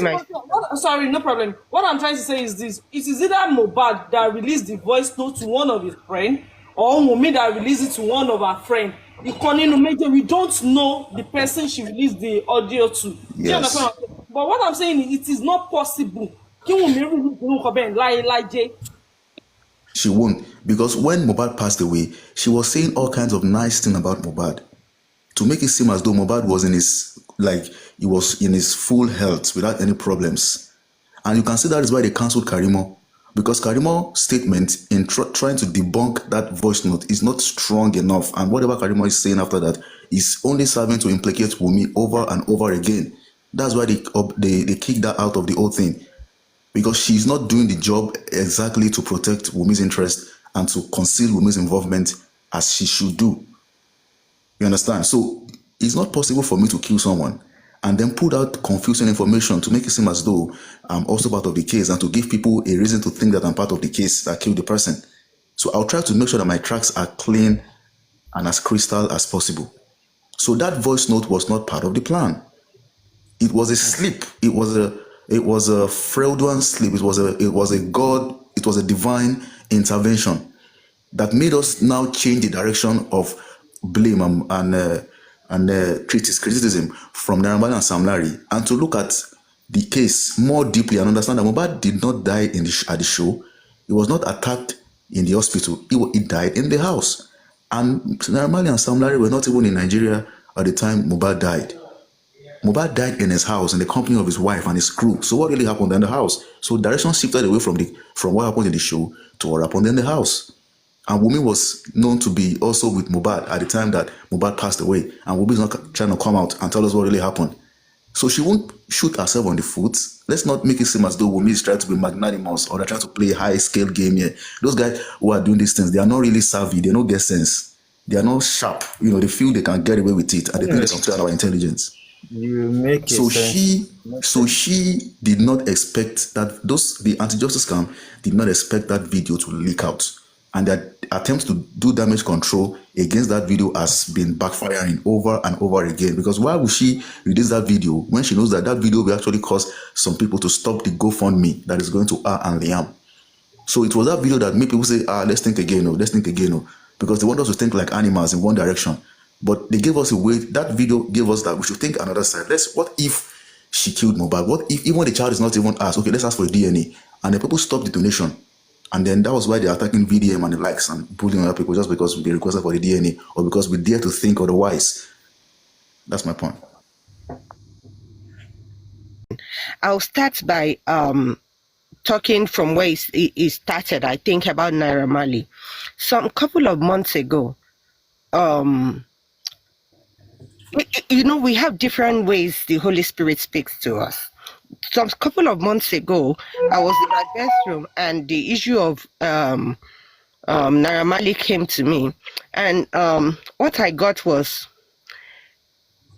no problem. What I'm trying to say is this. It is either Mohbad that released the voice note to one of his friends, or Wunmi that released it to one of her friends. We don't know the person she released the audio to. Yes. But what I'm saying is it is not possible. She won't, because when Mohbad passed away, she was saying all kinds of nice things about Mohbad to make it seem as though Mohbad was he was in his full health without any problems. And you can see that is why they cancelled Karimo, because Karimo's statement in trying to debunk that voice note is not strong enough, and whatever Karimo is saying after that is only serving to implicate Wunmi over and over again. That's why they kicked her out of the whole thing, because she's not doing the job exactly to protect Wunmi's interest and to conceal Wunmi's involvement as she should do. You understand? So it's not possible for me to kill someone and then put out confusing information to make it seem as though I'm also part of the case and to give people a reason to think that I'm part of the case that killed the person. So I'll try to make sure that my tracks are clean and as crystal as possible. So that voice note was not part of the plan. It was a slip. It was a fraudulent slip. It was a divine intervention that made us now change the direction of blame and criticism from Naira Marley and Sam Larry, and to look at the case more deeply and understand that Mohbad did not die at the show. He was not attacked in the hospital. He died in the house. And Naira Marley and Sam Larry were not even in Nigeria at the time Mohbad died. Mohbad died in his house in the company of his wife and his crew. So what really happened in the house? So direction shifted away from what happened in the show to what happened in the house. And Wunmi was known to be also with Mohbad at the time that Mohbad passed away. And Wunmi is not trying to come out and tell us what really happened. So she won't shoot herself on the foot. Let's not make it seem as though Wunmi is trying to be magnanimous or they're trying to play a high-scale game here. Those guys who are doing these things, they are not really savvy. They don't get sense. They are not sharp. They feel they can get away with it and they think they can play our intelligence. You make it So she did not expect that the anti-justice camp did not expect that video to leak out. And their attempts to do damage control against that video has been backfiring over and over again. Because why would she release that video when she knows that that video will actually cause some people to stop the GoFundMe that is going to her and Liam? So it was that video that made people say, let's think again, because they want us to think like animals in one direction. But they gave us a way, that video gave us that we should think another side. What if she killed Mohbad? What if even the child is not even asked, okay, let's ask for a DNA. And the people stopped the donation. And then that was why they're attacking VDM and the likes and bullying other people just because they requested for the DNA or because we dare to think otherwise. That's my point. I'll start by talking from where it started, I think, about Naira Marley. Some couple of months ago, we have different ways the Holy Spirit speaks to us. Some couple of months ago, I was in my bedroom and the issue of Naira Marley came to me, and what I got was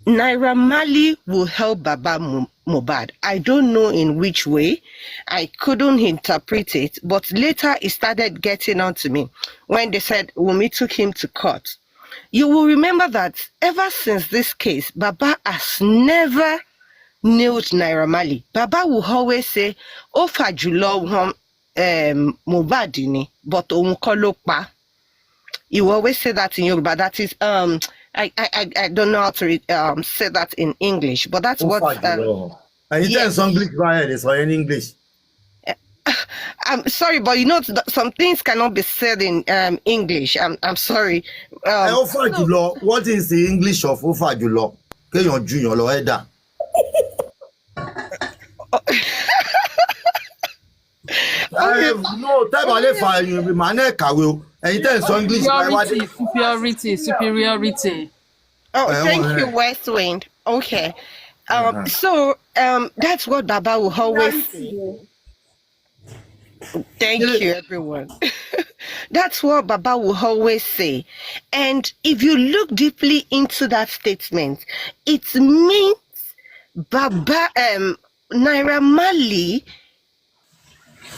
Naira Marley will help Baba Mohbad. I don't know in which way. I couldn't interpret it, but later it started getting on to me when they said Wunmi took him to court. You will remember that ever since this case, Baba has never nailed Naira Marley. Baba will always say, "O fajulo Mohbad ni, but òun kọ́ ló pa." You will always say that in Yoruba. That is I don't know how to say that in English, but that's what. And you tell some English right? It's in English. I'm sorry, but some things cannot be said in English. I'm sorry. What is the English of Ofajulo? No, superiority. Oh, thank you, West Wind. Okay. So that's what Baba will always say. Thank you, everyone. That's what Baba will always say. And if you look deeply into that statement, it means Baba Naira Marley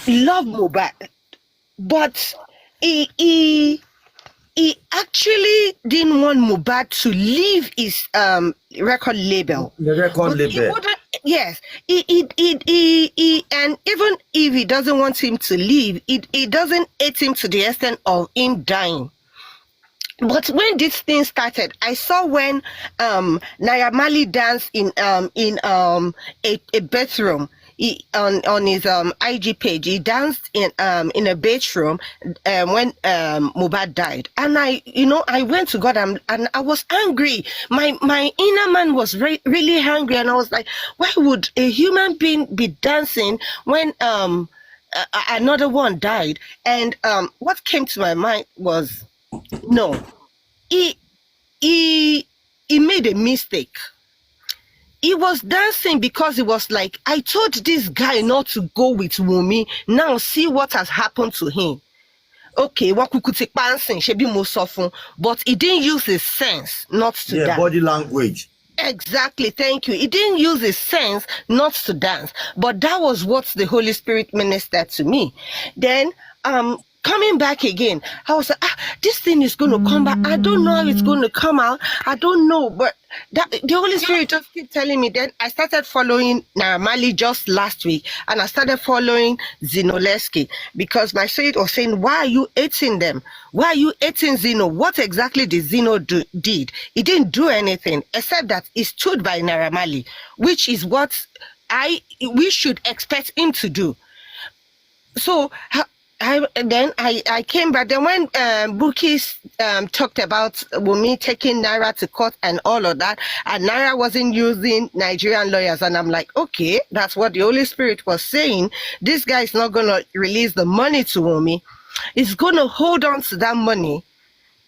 loved Mohbad, but he actually didn't want Mohbad to leave his record label. The record label. Yes, and even if he doesn't want him to leave, it doesn't hate him to the extent of him dying. But when this thing started, I saw when Naira Marley danced in a bathroom. On his IG page, he danced in a bedroom when Mohbad died, and I went to God and I was angry. My inner man was really angry, and I was like, why would a human being be dancing when another one died? And what came to my mind was, no, he made a mistake. He was dancing because he was like, I told this guy not to go with Wunmi. Now see what has happened to him. Okay, but he didn't use his sense not to dance. Body language. Exactly, thank you. He didn't use his sense not to dance. But that was what the Holy Spirit ministered to me. Then, coming back again, I was like, this thing is going to come back. I don't know how it's going to come out. I don't know, but the Holy Spirit just keep telling me. Then I started following Naira Marley just last week, and I started following Zinoleski because my spirit was saying, why are you hating them? Why are you hating Zino? What exactly did Zino did? He didn't do anything except that he stood by Naira Marley, which is what we should expect him to do. So I came back. Then when Buki talked about Wunmi taking Naira to court and all of that, and Naira wasn't using Nigerian lawyers, and I'm like, okay, that's what the Holy Spirit was saying. This guy is not going to release the money to Wunmi. He's going to hold on to that money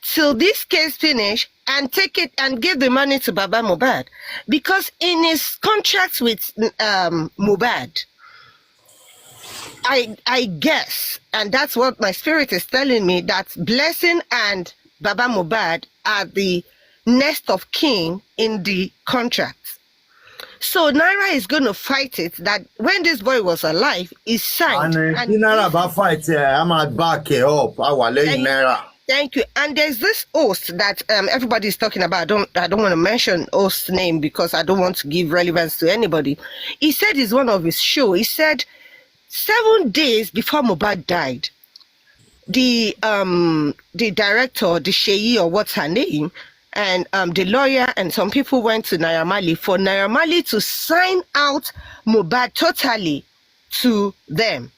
till this case finish and take it and give the money to Baba Mohbad, because in his contract with Mohbad, I guess, and that's what my spirit is telling me, that Blessing and Baba Mohbad are the next of kin in the contract. So Naira is going to fight it, that when this boy was alive, he signed. And Naira about fight, I'm at back up. I will let Naira. Thank you. And there's this host that everybody is talking about. I don't want to mention host's name because I don't want to give relevance to anybody. He said it's one of his show. He said 7 days before Mohbad died, the director, the Sheyi or what's her name, and the lawyer and some people went to Naira Marley for Naira Marley to sign out Mohbad totally to them.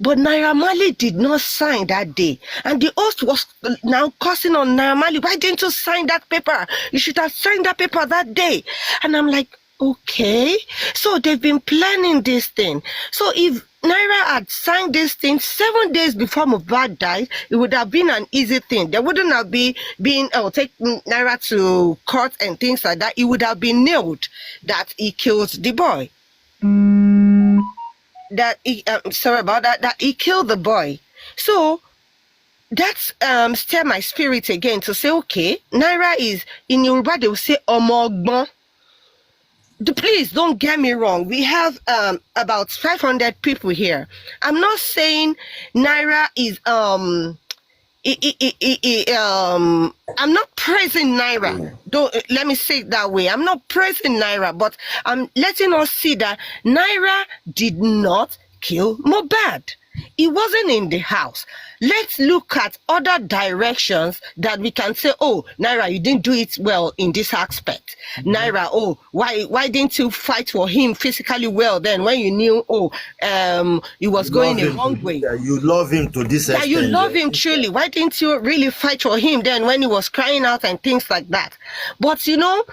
But Naira Marley did not sign that day. And the host was now cursing on Naira Marley. Why didn't you sign that paper? You should have signed that paper that day. And I'm like, okay. So they've been planning this thing. So if Naira had signed this thing 7 days before Mohbad died, it would have been an easy thing. There wouldn't have been take Naira to court and things like that. It would have been nailed that he killed the boy. That he he killed the boy. So that's stir my spirit again to say, okay, Naira is, in Yoruba they will say Omogbon. Please don't get me wrong. We have about 500 people here. I'm not saying Naira is I'm not praising Naira. Don't let me say it that way. I'm not praising Naira, but I'm letting us see that Naira did not kill Mohbad. He wasn't in the house. Let's look at other directions that we can say, oh, Naira, you didn't do it well in this aspect. Naira, oh, why didn't you fight for him physically well then when you knew, he was going a wrong way? You love him to this extent. Yeah, you love him truly. Why didn't you really fight for him then when he was crying out and things like that? But you know,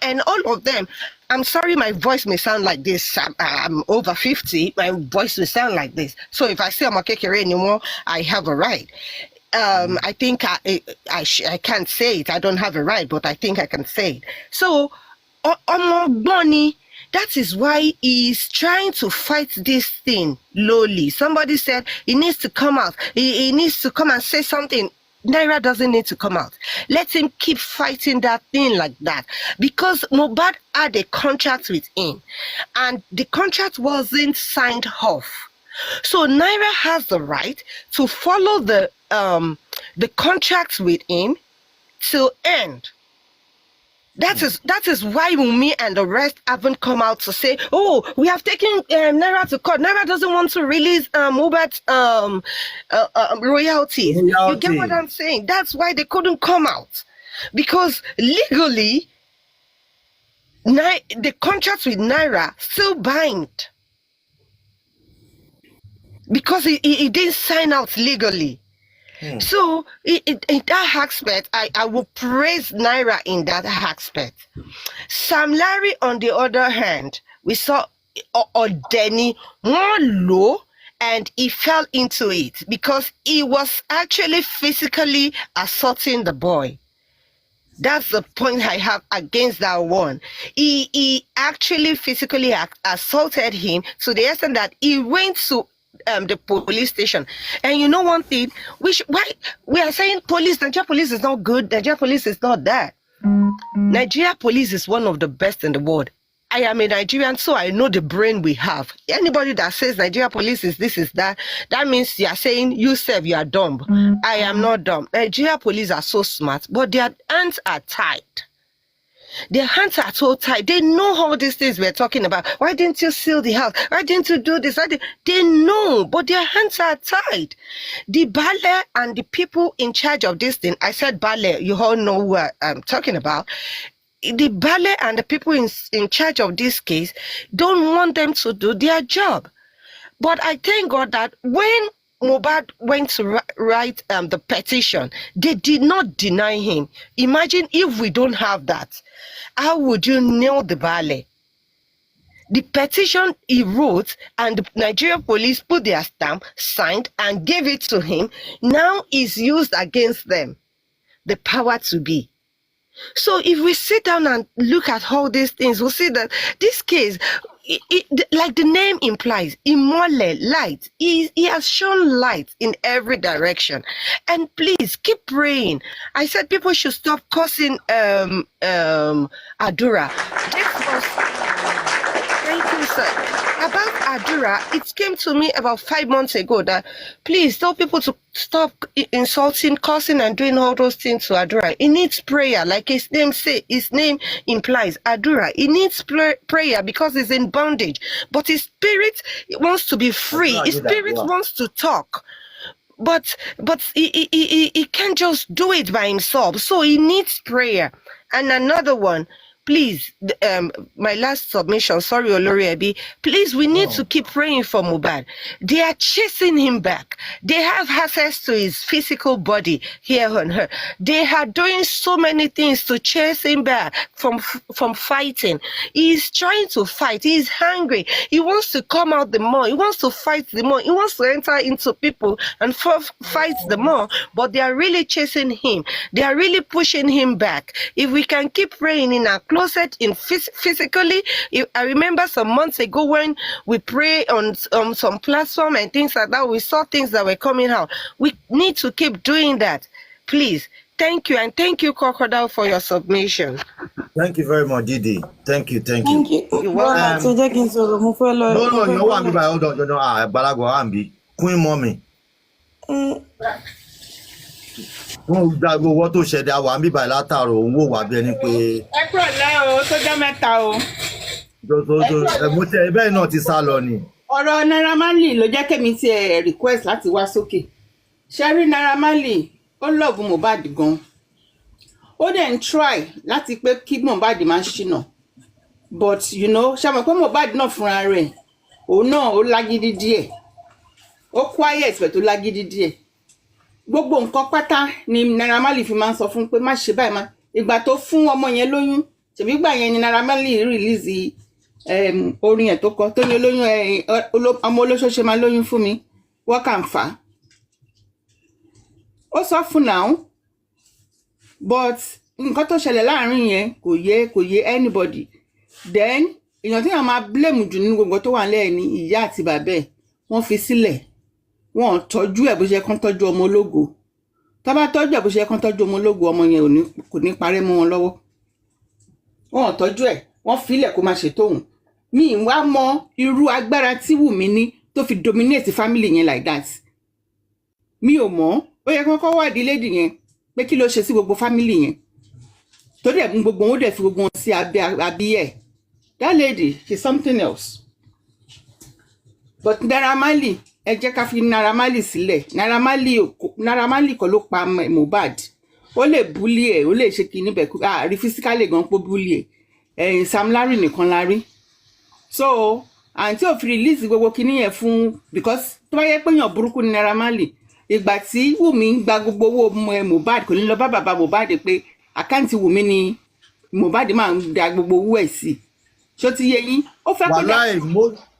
and all of them, I'm sorry my voice may sound like this. I'm over 50, my voice will sound like this. So if I say I'm Kekere anymore, I have a right. I think I can't say it. I don't have a right, but I think I can say it. So, Bonnie, that is why he's trying to fight this thing lowly. Somebody said he needs to come out. He needs to come and say something. Naira doesn't need to come out. Let him keep fighting that thing like that. Because Mohbad had a contract with him. And the contract wasn't signed off. So Naira has the right to follow the contract with him till end. That is why Wunmi and the rest haven't come out to say, oh, we have taken Naira to court. Naira doesn't want to release Mohbad's royalties. You get what I'm saying? That's why they couldn't come out. Because legally, the contract with Naira still bind. Because he didn't sign out legally. So in that aspect, I will praise Naira in that aspect. Sam Larry, on the other hand, we saw Odeni more low, and he fell into it because he was actually physically assaulting the boy. That's the point I have against that one. He actually physically assaulted him to the extent that he went to the police station. And you know one thing, why we are saying Nigeria police is not good, Nigeria police is not that. Nigeria police is one of the best in the world. I am a Nigerian, so I know the brain we have. Anybody that says Nigeria police is this, is that, that means you are saying you are dumb. I am not dumb. Nigeria police are so smart, but their hands are tied. Their hands are so tight. They know all these things we're talking about. Why didn't you seal the house? Why didn't you do this? They know, but their hands are tied. The Bale and the people in charge of this thing, I said Bale, you all know what I'm talking about. The Bale and the people in charge of this case don't want them to do their job. But I thank God that when Mohbad went to write the petition, they did not deny him. Imagine if we don't have that. How would you nail the Bale? The petition he wrote and the Nigerian police put their stamp, signed, and gave it to him, now is used against them. The power to be. So if we sit down and look at all these things, we'll see that this case, like the name implies, Imole, light. He has shown light in every direction. And please keep praying. I said people should stop cursing Adura. This was, thank you, sir. About Adura, it came to me about 5 months ago that please tell people to stop insulting, cursing, and doing all those things to Adura. He needs prayer, like his name implies. Adura, he needs prayer because he's in bondage. But his spirit wants to be free. His spirit wants to talk. But he can't just do it by himself. So he needs prayer. And another one, please, my last submission, sorry, Olori Ebi, please, we need to keep praying for Mohbad. They are chasing him back. They have access to his physical body here on earth. They are doing so many things to chase him back from fighting. He's trying to fight. He's hungry. He wants to come out the more. He wants to fight the more. He wants to enter into people and fight the more. But they are really chasing him. They are really pushing him back. If we can keep praying in our closet, physically, I remember some months ago when we pray on some platform and things like that, we saw things that were coming out. We need to keep doing that. Please. Thank you, and thank you, Crocodile, for your submission. Thank you very much, Didi. Thank you. You're welcome. No, you want me by hold on, Balago Ambi, Queen Mommy. Wọ́n gbàgbọ́ owó tó ṣẹ̀dá wà mí báyìí látàrọ òun wò wà bí ẹni pé. Ẹ kúrò lẹ́ o, tó jẹ́ mẹ́ta o. Mo tẹ ẹbẹ́ náà ti sá lọ ni. Ọ̀rọ̀ Naira Marley ló jẹ́ kémi ti request láti wá sókè. Ṣẹ́rí Naira Marley ó love Mohbad gan. Ó dẹ̀ ń try láti pé kí Mohbad máa ṣìnà. But ṣe mọ̀ pé Mohbad náà fúnra rẹ̀, òun náà ó lágídí díẹ̀. Ó quiet but ó lágídí díẹ̀. Gbogbo nǹkan pátá ni Naira Marley fi máa ń sọ fún pé má ṣe báyìí má. Ìgbà tó fún ọmọ yẹn lóyún, ṣebí ìgbà yẹn ni Naira Marley release orin ẹ̀ tó kọ tó ní olóyún ọmọ olóṣooṣe máa lóyún fún mi wọ́n kà ń fà á. Ó sọ fún now but nǹkan tó ṣẹlẹ̀ láàrin yẹn kò yé anybody. Then èèyàn tí wọ́n máa blame jù nínú gbogbo tó wà nílẹ̀ ní ìyá àti bàbá ẹ̀ wọ́n fi sílẹ̀. Wọ́n tọ́jú ẹ̀ bó ṣe kán tọ́jú ọmọ ológo. Tá bá tọ́jú ẹ̀ bó ṣe kán tọ́jú ọmọ ológo, ọmọ yẹn kò ní parẹ́ mọ́ wọn lọ́wọ́. Wọ́n tọ́jú ẹ̀, wọ́n filẹ̀ kó máa ṣètò òun. Mi wá mọ irú agbára tí Wùmí ní tó fi dominate family yẹn like that. Mi ò mọ̀, ó yẹ kọ́kọ́ wádìí lady yẹn pé kí ló ṣe sí gbogbo family yẹn. Tó dẹ̀ mú gbogbo wọn dẹ̀ fi gbogbo wọn sí abí ẹ̀. That lady, she's something else. But Naira Marley, ẹ jẹ́ ká fi Naira Marley sílẹ̀. Naira Marley kọ́ ló pa Mohbad. Ó lè bully ẹ̀, ó lè ṣe kí níbẹ̀ rí physically gan pé bully ẹ̀. Sam Larry nìkan la rí. So àǹtí ò fi release gbogbo kinní yẹn fún because tó bá yẹ pé èèyàn burúkú ní Naira Marley. Ìgbà tí Wùmí ń gba gbogbo owó Mohbad kò ní lọ bá bàbá Mohbad pé àkáǹtì Wùmí ni Mohbad máa ń da gbogbo owó ẹ̀ sí. Ṣó ti yé yín? Ó fẹ́ kó dá.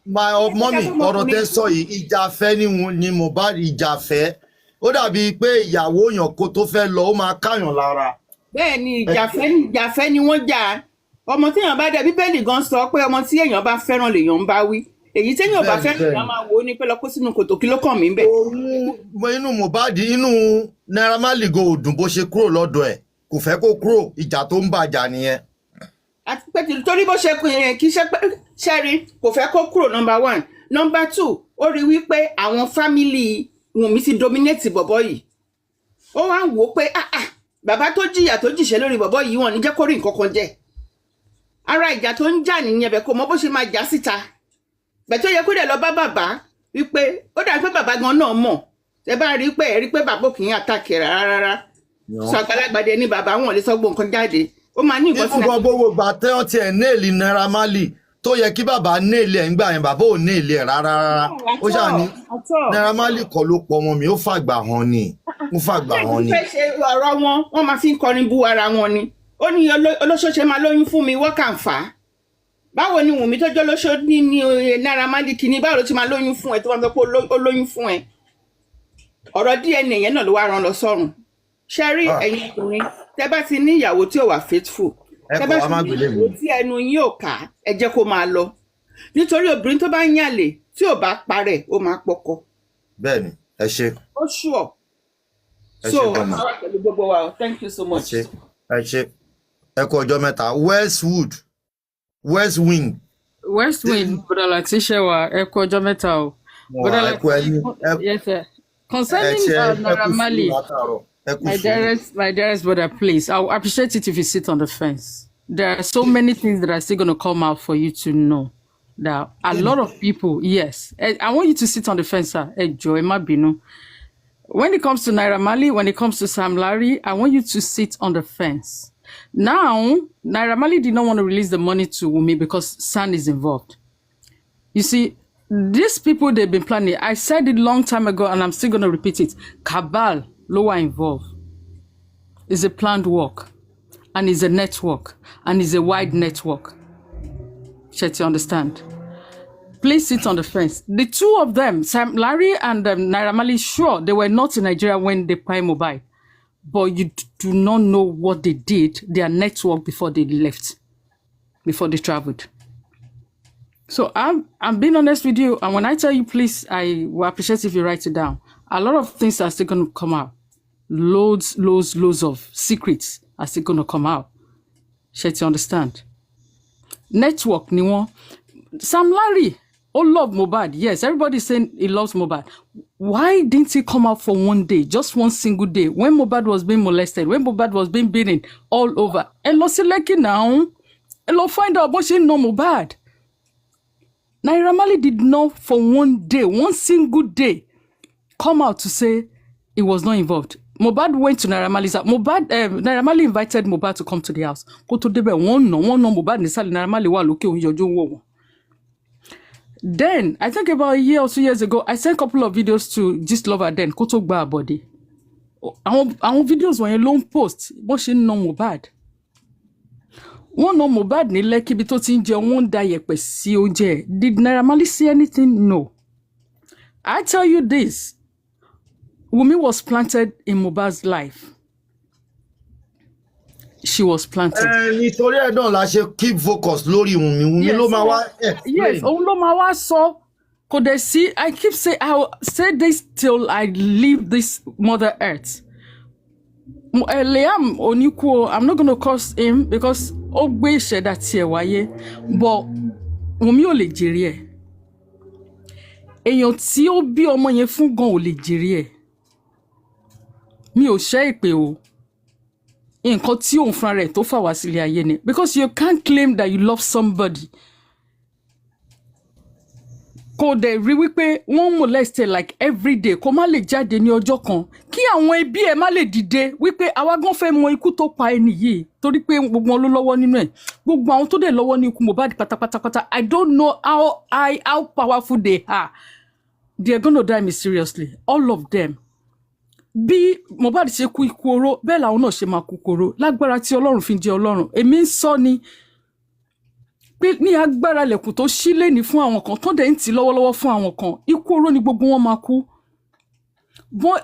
Mọ́mì ọ̀rọ̀ tẹ́ sọ yìí ìjàfẹ́ ni Mohbad ìjàfẹ́. Ó dàbí pé ìyàwó yàn kó tó fẹ́ lọ ó máa káyàn lára. Bẹ́ẹ̀ ni ìjàfẹ́ ni wọ́n jà. Ọmọ tí èèyàn bá dẹ̀ Bíbélì gan sọ pé ọmọ tí èèyàn bá fẹ́ràn lèèyàn ń bá wí. Èyí tí èèyàn bá fẹ́ràn lèèyàn máa wò ó ní pé lọ kó sínú kòtò kí ló kàn mí bẹ́ẹ̀. Inú Mohbad inú Naira Marley go òdùn bó ṣe kúrò lọ́dọ̀ ẹ̀ kò fẹ́ kó kúrò ìjà tó ń bàjà nìyẹn. Àti pé torí bó ṣe kú yẹn kì í ṣe pé ṣẹ́rí kò fẹ́ kó kúrò number 1. Number 2, ó rí wípé àwọn family Wùnmí ti dominate bọ̀bọ̀ yìí. Ó wá ń wò ó pé bàbá tó jìyà tó jìṣẹ́ lórí bọ̀bọ̀ yìí wọ́n ní jẹ́ kó rí nǹkan kan jẹ. Ara ìjà tó ń jà nìyẹn bẹ̀ kó mọ bó ṣe máa jà síta. Bẹ̀ tó yẹ kó dẹ̀ lọ bá bàbá wípé ó dà pé bàbá gan náà mọ̀. Ẹ bá rí pé bàbá kì í àtàkì rárá. Sọ àgbàlagbàdé ní bàbá wọn lè sọ gbọ́ nǹkan jáde. Ó máa ní nǹkan sílẹ̀. Gbogbo gbà tẹ́ wọ́n ti ẹ̀ néèlì Naira Marley tó yẹ kí bàbá néèlì ẹ̀ ń gbà yẹn bàbá ò néèlì ẹ̀ rárá. Ó ṣáà ní Naira Marley kọ́ ló pọ̀ ọmọ mi ó fàgbà hàn ni. Ó fàgbà hàn ni. Ṣé ṣe ọ̀rọ̀ wọ́n máa fi ń kọrin bú ara wọn ni. Ó ní olóṣooṣe máa lóyún fún mi wọ́n kà ń fà á. Báwo ni Wùnmí tó jẹ́ olóṣó ní Naira Marley kìíní báwo ló ti máa lóyún fún ẹ tó wọ́n sọ pé ó lóyún fún ẹ. Ọ̀rọ̀ DNA yẹn náà ló wá rán lọ sọ́run. Ṣé rí ẹ̀yin ọkùnrin tẹ́ bá ti ní ìyàwó tí ò wà faithful. Tẹ́ bá ti ní ìyàwó tí ẹnu yín ò ká ẹ jẹ́ kó máa lọ. Nítorí obìnrin tó bá ń yàlè tí ò bá parẹ́ ó máa pọkọ. Bẹ́ẹ̀ni, ẹ ṣé. Ó ṣùọ̀. So pẹ̀lú gbogbo wa thank you so much. Ẹ ṣé. Ẹ kú ọjọ́ mẹ́ta. West Wing. Bọ́dà láti ṣe wa ẹ kú ọjọ́ mẹ́ta o. Bọ́dà láti concerning Naira Marley. My dearest brother, please, I will appreciate it if you sit on the fence. There are so many things that are still going to come out for you to know. That a lot of people, yes. I want you to sit on the fence, sir. Joy Mabino. When it comes to Naira Marley, when it comes to Sam Larry, I want you to sit on the fence. Now, Naira Marley did not want to release the money to Wunmi because San is involved. You see, these people, they've been planning. I said it long time ago, and I'm still going to repeat it. Cabal, lower involved, is a planned work, and is a network, and is a wide network. Should you understand? Please sit on the fence. The two of them, Sam Larry and Naira Marley, sure, they were not in Nigeria when they pay mobile. But you do not know what they did, their network, before they left, before they traveled. So I'm being honest with you. And when I tell you, please, I will appreciate if you write it down. A lot of things are still going to come out. Loads of secrets are still going to come out. Should you understand? Network, ni won. Sam Larry, love Mohbad. Yes, everybody's saying he loves Mohbad. Why didn't he come out for one day, just one single day, when Mohbad was being molested, when Mohbad was being beaten all over? And lo seleki now, and lo find out what she know Mohbad. Naira Marley did not for one day, one single day, come out to say he was not involved. Mohbad went to Naira Marley's house. Naira Marley invited Mohbad to come to the house. Go to debe one no Mohbad ni sali Naira Marley wa loke on yojo wo. Then, I think about a year or 2 years ago, I sent a couple of videos to Gist Lover then, Koto Gba Body. Our videos were a long post, but she no Mohbad. One no Mohbad ni Lekki bi to ti nje won da yepe si oje. Did Naira Marley say anything? No. I tell you this, Wunmi was planted in Mohbad's life. She was planted. Nítorí ẹ̀ náà la ṣe keep focus lórí Wunmi. Wunmi ló máa wá explain. Yes, òun ló máa wá sọ. Kò dẹ̀ sí, I keep saying, I will say this till I leave this Mother Earth. Liam Onikuo, I'm not going to curse him because ó gbé ìṣẹ̀dá tiẹ̀ wáyé, but Wunmi ò lè jèrè ẹ̀. Èèyàn tí ó bí ọmọ yẹn fún gan ò lè jèrè ẹ̀. Mi ò ṣẹ́ ìpè o. Nǹkan tí òun fúnra rẹ̀ tó fà wá sílé ayé ni, because you can't claim that you love somebody. Kò dẹ̀ rí wípé wọ́n molest like every day, kó má lè jáde ní ọjọ́ kan, kí àwọn ẹbí ẹ̀ má lè dìde wípé àwa gan fẹ́ mọ ikú tó pa ẹni yìí torí pé gbogbo wọn ló lọ́wọ́ nínú ẹ̀. Gbogbo àwọn tó dẹ̀ lọ́wọ́ ní ikú Mohbad pátápátá, I don't know how powerful they are. They are going to die mysteriously, all of them. Bí Mohbad ṣe kú ikú oró, bẹ́ẹ̀ làwọn náà ṣe máa kú kóró. Lágbára tí Ọlọ́run fi jẹ́ Ọlọ́run. Èmi ń sọ ni pé ní agbára lẹ̀kùn tó ṣílé ní fún àwọn kan, tó dẹ̀ ń tì lọ́wọ́lọ́wọ́ fún àwọn kan. Ikú oró ni gbogbo wọn máa kú.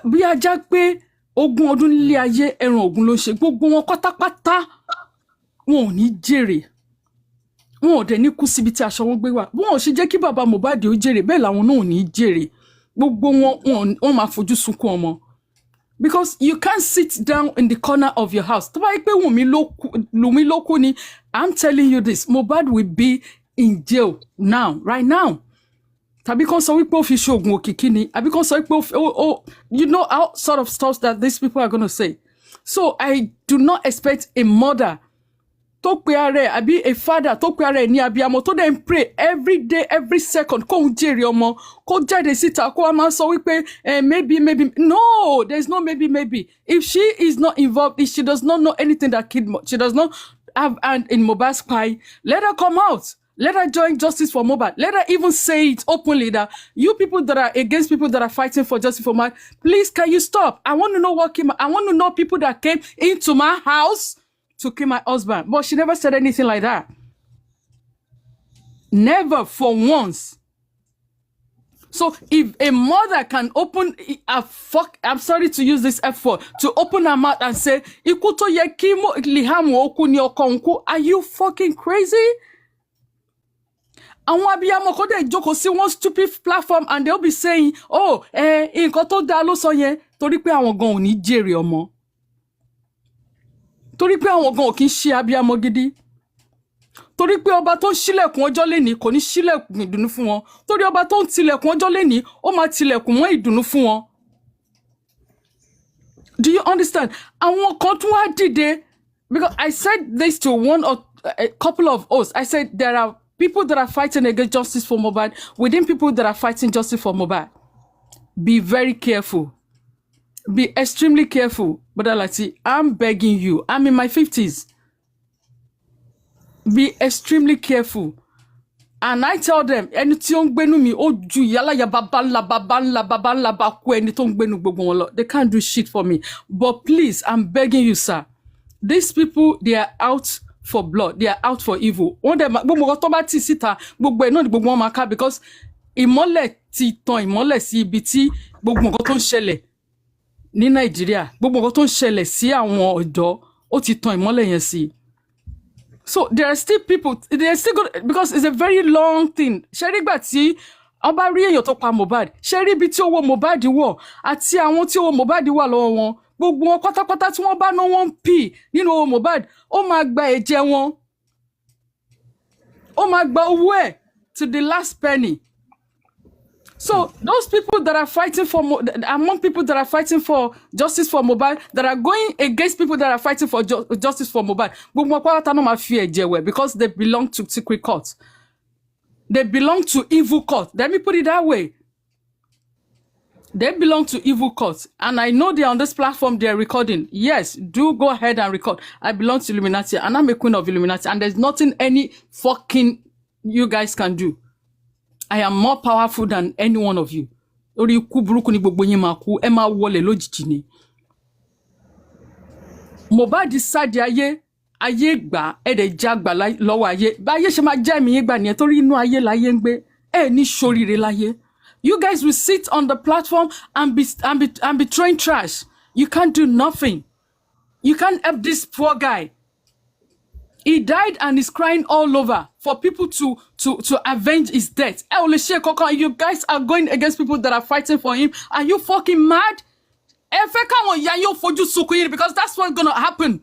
Bí ajá pé 20 ọdún nílé ayé, ẹran ògún ló ṣe. Gbogbo wọn pátápátá wọn ò ní jèrè. Wọn ò dẹ̀ ní kú síbi tí aṣọ wọn gbé wà. Wọn ò ṣe jẹ́ kí bàbá Mohbad ó jèrè, bẹ́ẹ̀ làwọn náà ò ní jèrè. Gbogbo wọn máa fojú sunkún ọmọ. Because you can't sit down in the corner of your house. Wunmi ló kú ni, I'm telling you this, Mohbad will be in jail now, right now. Tàbí kan sọ wípé ó fi ṣoògùn òkìkí ni, àbí kan sọ wípé you know all sort of stuff that these people are going to say. So I do not expect a mother tó pe ara ẹ̀, àbí a father tó pe ara ẹ̀ ní abiyamọ tó dẹ̀ ń pray every day, every second kó ń jèrè ọmọ, kó jáde síta kó wá máa sọ wípé maybe. No, there's no maybe. If she is not involved, if she does not know anything that kid, she does not have hand in Mohbad's spy, let her come out. Let her join Justice for Mohbad. Let her even say it openly that you people that are against people that are fighting for justice for Mohbad, please can you stop? I want to know I want to know people that came into my house to kill my husband. But she never said anything like that. Never for once. So if a mother can open I'm sorry to use this effort, to open her mouth and say, Ikuto yekimo lihamu oku ni okonku, are you fucking crazy? Àwọn abiyamọ kò dẹ̀ jókòó sí one stupid platform and they'll be saying, nǹkan tó dá ló sọ yẹn torí pé àwọn gan ò ní jèrè ọmọ. Torí pé àwọn gan ò kí ń ṣe abiyamọ gidi. Torí pé ọba tó ń ṣílẹ̀kùn ọjọ́ lénìí kò ní ṣílẹ̀kùn ìdùnnú fún wọn. Torí ọba tó ń tilẹ̀kùn ọjọ́ lénìí ó máa tilẹ̀kùn mọ́ ìdùnnú fún wọn. Do you understand? Àwọn kan tún wá dìde, because I said this to a couple of us. I said there are people that are fighting against justice for Mohbad within people that are fighting justice for Mohbad. Be very careful. Be extremely careful. But Lati, I'm begging you. I'm in my 50s. be extremely careful. And I tell them, ẹni tí ó ń gbénú mi, ó ju yálà ya baba ńlá bá kú ẹni tó ń gbénú gbogbo wọn lọ. They can't do shit for me. But please, I'm begging you, sir. These people, they are out for blood. They are out for evil. Wọ́n dẹ̀ gbogbo nǹkan tó bá tì síta, gbogbo ẹ̀ náà ni gbogbo wọn máa ká because ìmọ́lẹ̀ ti tan ìmọ́lẹ̀ sí ibi tí gbogbo nǹkan tó ń ṣẹlẹ̀ ní Nàìjíríà. Gbogbo nǹkan tó ń ṣẹlẹ̀ sí àwọn ọ̀dọ́, ó ti tan ìmọ́lẹ̀ yẹn sí. So there are still people, they are still good because it's a very long thing. Ṣẹ́rí gbà tí wọ́n bá rí èèyàn tó pa Mohbad, ṣẹ́rí ibi tí owó Mohbad wọ̀ àti àwọn tí owó Mohbad wà lọ́wọ́ wọn, gbogbo wọn pátápátá tí wọ́n bá ná 1p nínú owó Mohbad, ó máa gba ẹ̀jẹ̀ wọn. Ó máa gba owó ẹ̀ to the last penny. So those people that are fighting for, among people that are fighting for justice for Mohbad, that are going against people that are fighting for justice for Mohbad, because they belong to secret court. They belong to evil court. Let me put it that way. They belong to evil court. And I know they're on this platform, they're recording. Yes, do go ahead and record. I belong to Illuminati and I'm a queen of Illuminati and there's nothing any fucking you guys can do. I am more powerful than any one of you. Orí ikú burúkú ni gbogbo yín máa kú, ẹ máa wọlé lójijì ni. Mohbad sáde ayé gbà, ẹ dẹ̀ jágbà lọ́wọ́ ayé. Bá ayé ṣe máa já ẹ̀mí yín gbà nìyẹn torí inú ayé láyé ń gbé. Ẹ ní ṣoríire láyé. You guys will sit on the platform and be throwing trash. You can't do nothing. You can't help this poor guy. He died and is crying all over for people to avenge his death. You guys are going against people that are fighting for him. Are you fucking mad? Because that's what's gonna happen.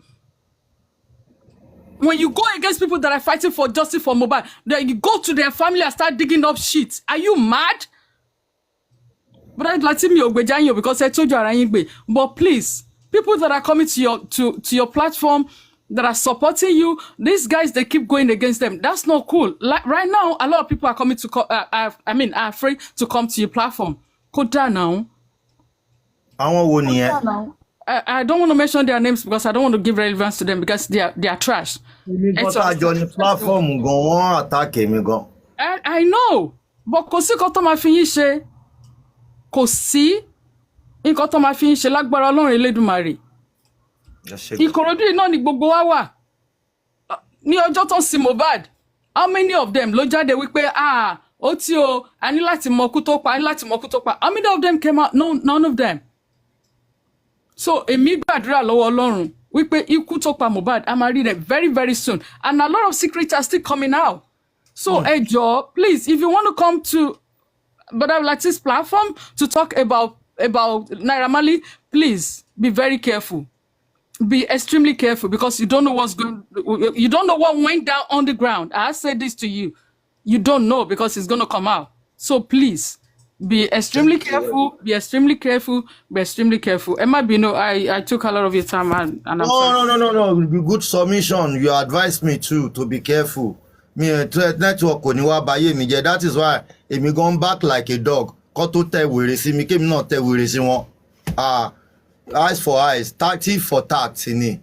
When you go against people that are fighting for justice for Mohbad, then you go to their family and start digging up shit. Are you mad? But I'd like to me because I told you. But please, people that are coming to your platform, that are supporting you, these guys, they keep going against them. That's not cool. Like right now, a lot of people are coming to, are afraid to come to your platform. Kota now. I don't want to mention their names because I don't want to give relevance to them because they are trash. I know, but kò sí nǹkan tó máa fi yín ṣe. Kò sí nǹkan tó máa fi yín ṣe lágbára Ọlọ́run Elédùmarè. Ìkòròdú náà ni gbogbo wa wà. Ní ọjọ́ tó sin Mohbad, how many of them ló jáde wípé ó tí o, a ní láti mọ kú tó pa, a ní láti mọ kú tó pa. How many of them came out? No, none of them. So èmi gbàdúrà lọ́wọ́ Ọlọ́run wípé ikú tó pa Mohbad, a máa rí them very, very soon. And a lot of secrets are still coming out. So ẹ jọ̀ọ́, please, if you want to come to Brother Lateef's platform to talk about Naira Marley, please be very careful. Be extremely careful because you don't know you don't know what went down on the ground. I said this to you. You don't know because it's going to come out. So please be extremely careful. Be extremely careful. Be extremely careful. Emma Bino, I took a lot of your time and I'm sorry. No. Good submission. You advised me to be careful. Me network that is why I'm going back like a dog. Eyes for eyes, tactic for tact ni.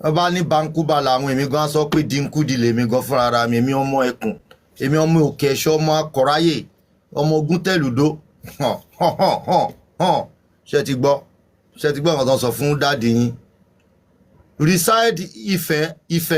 Ọba ní bankuba làwọn èmi gan sọ pé dínkù dìlé mi gan fúnra ara mi èmi ọmọ ẹkùn èmi ọmọ òkè ẹ̀ṣọ́ ọmọ akọ̀ráyè ọmọ ogun tẹ̀lùdó ṣe ti gbọ́ nǹkan tó sọ fún dáàdì yín reside Ifẹ̀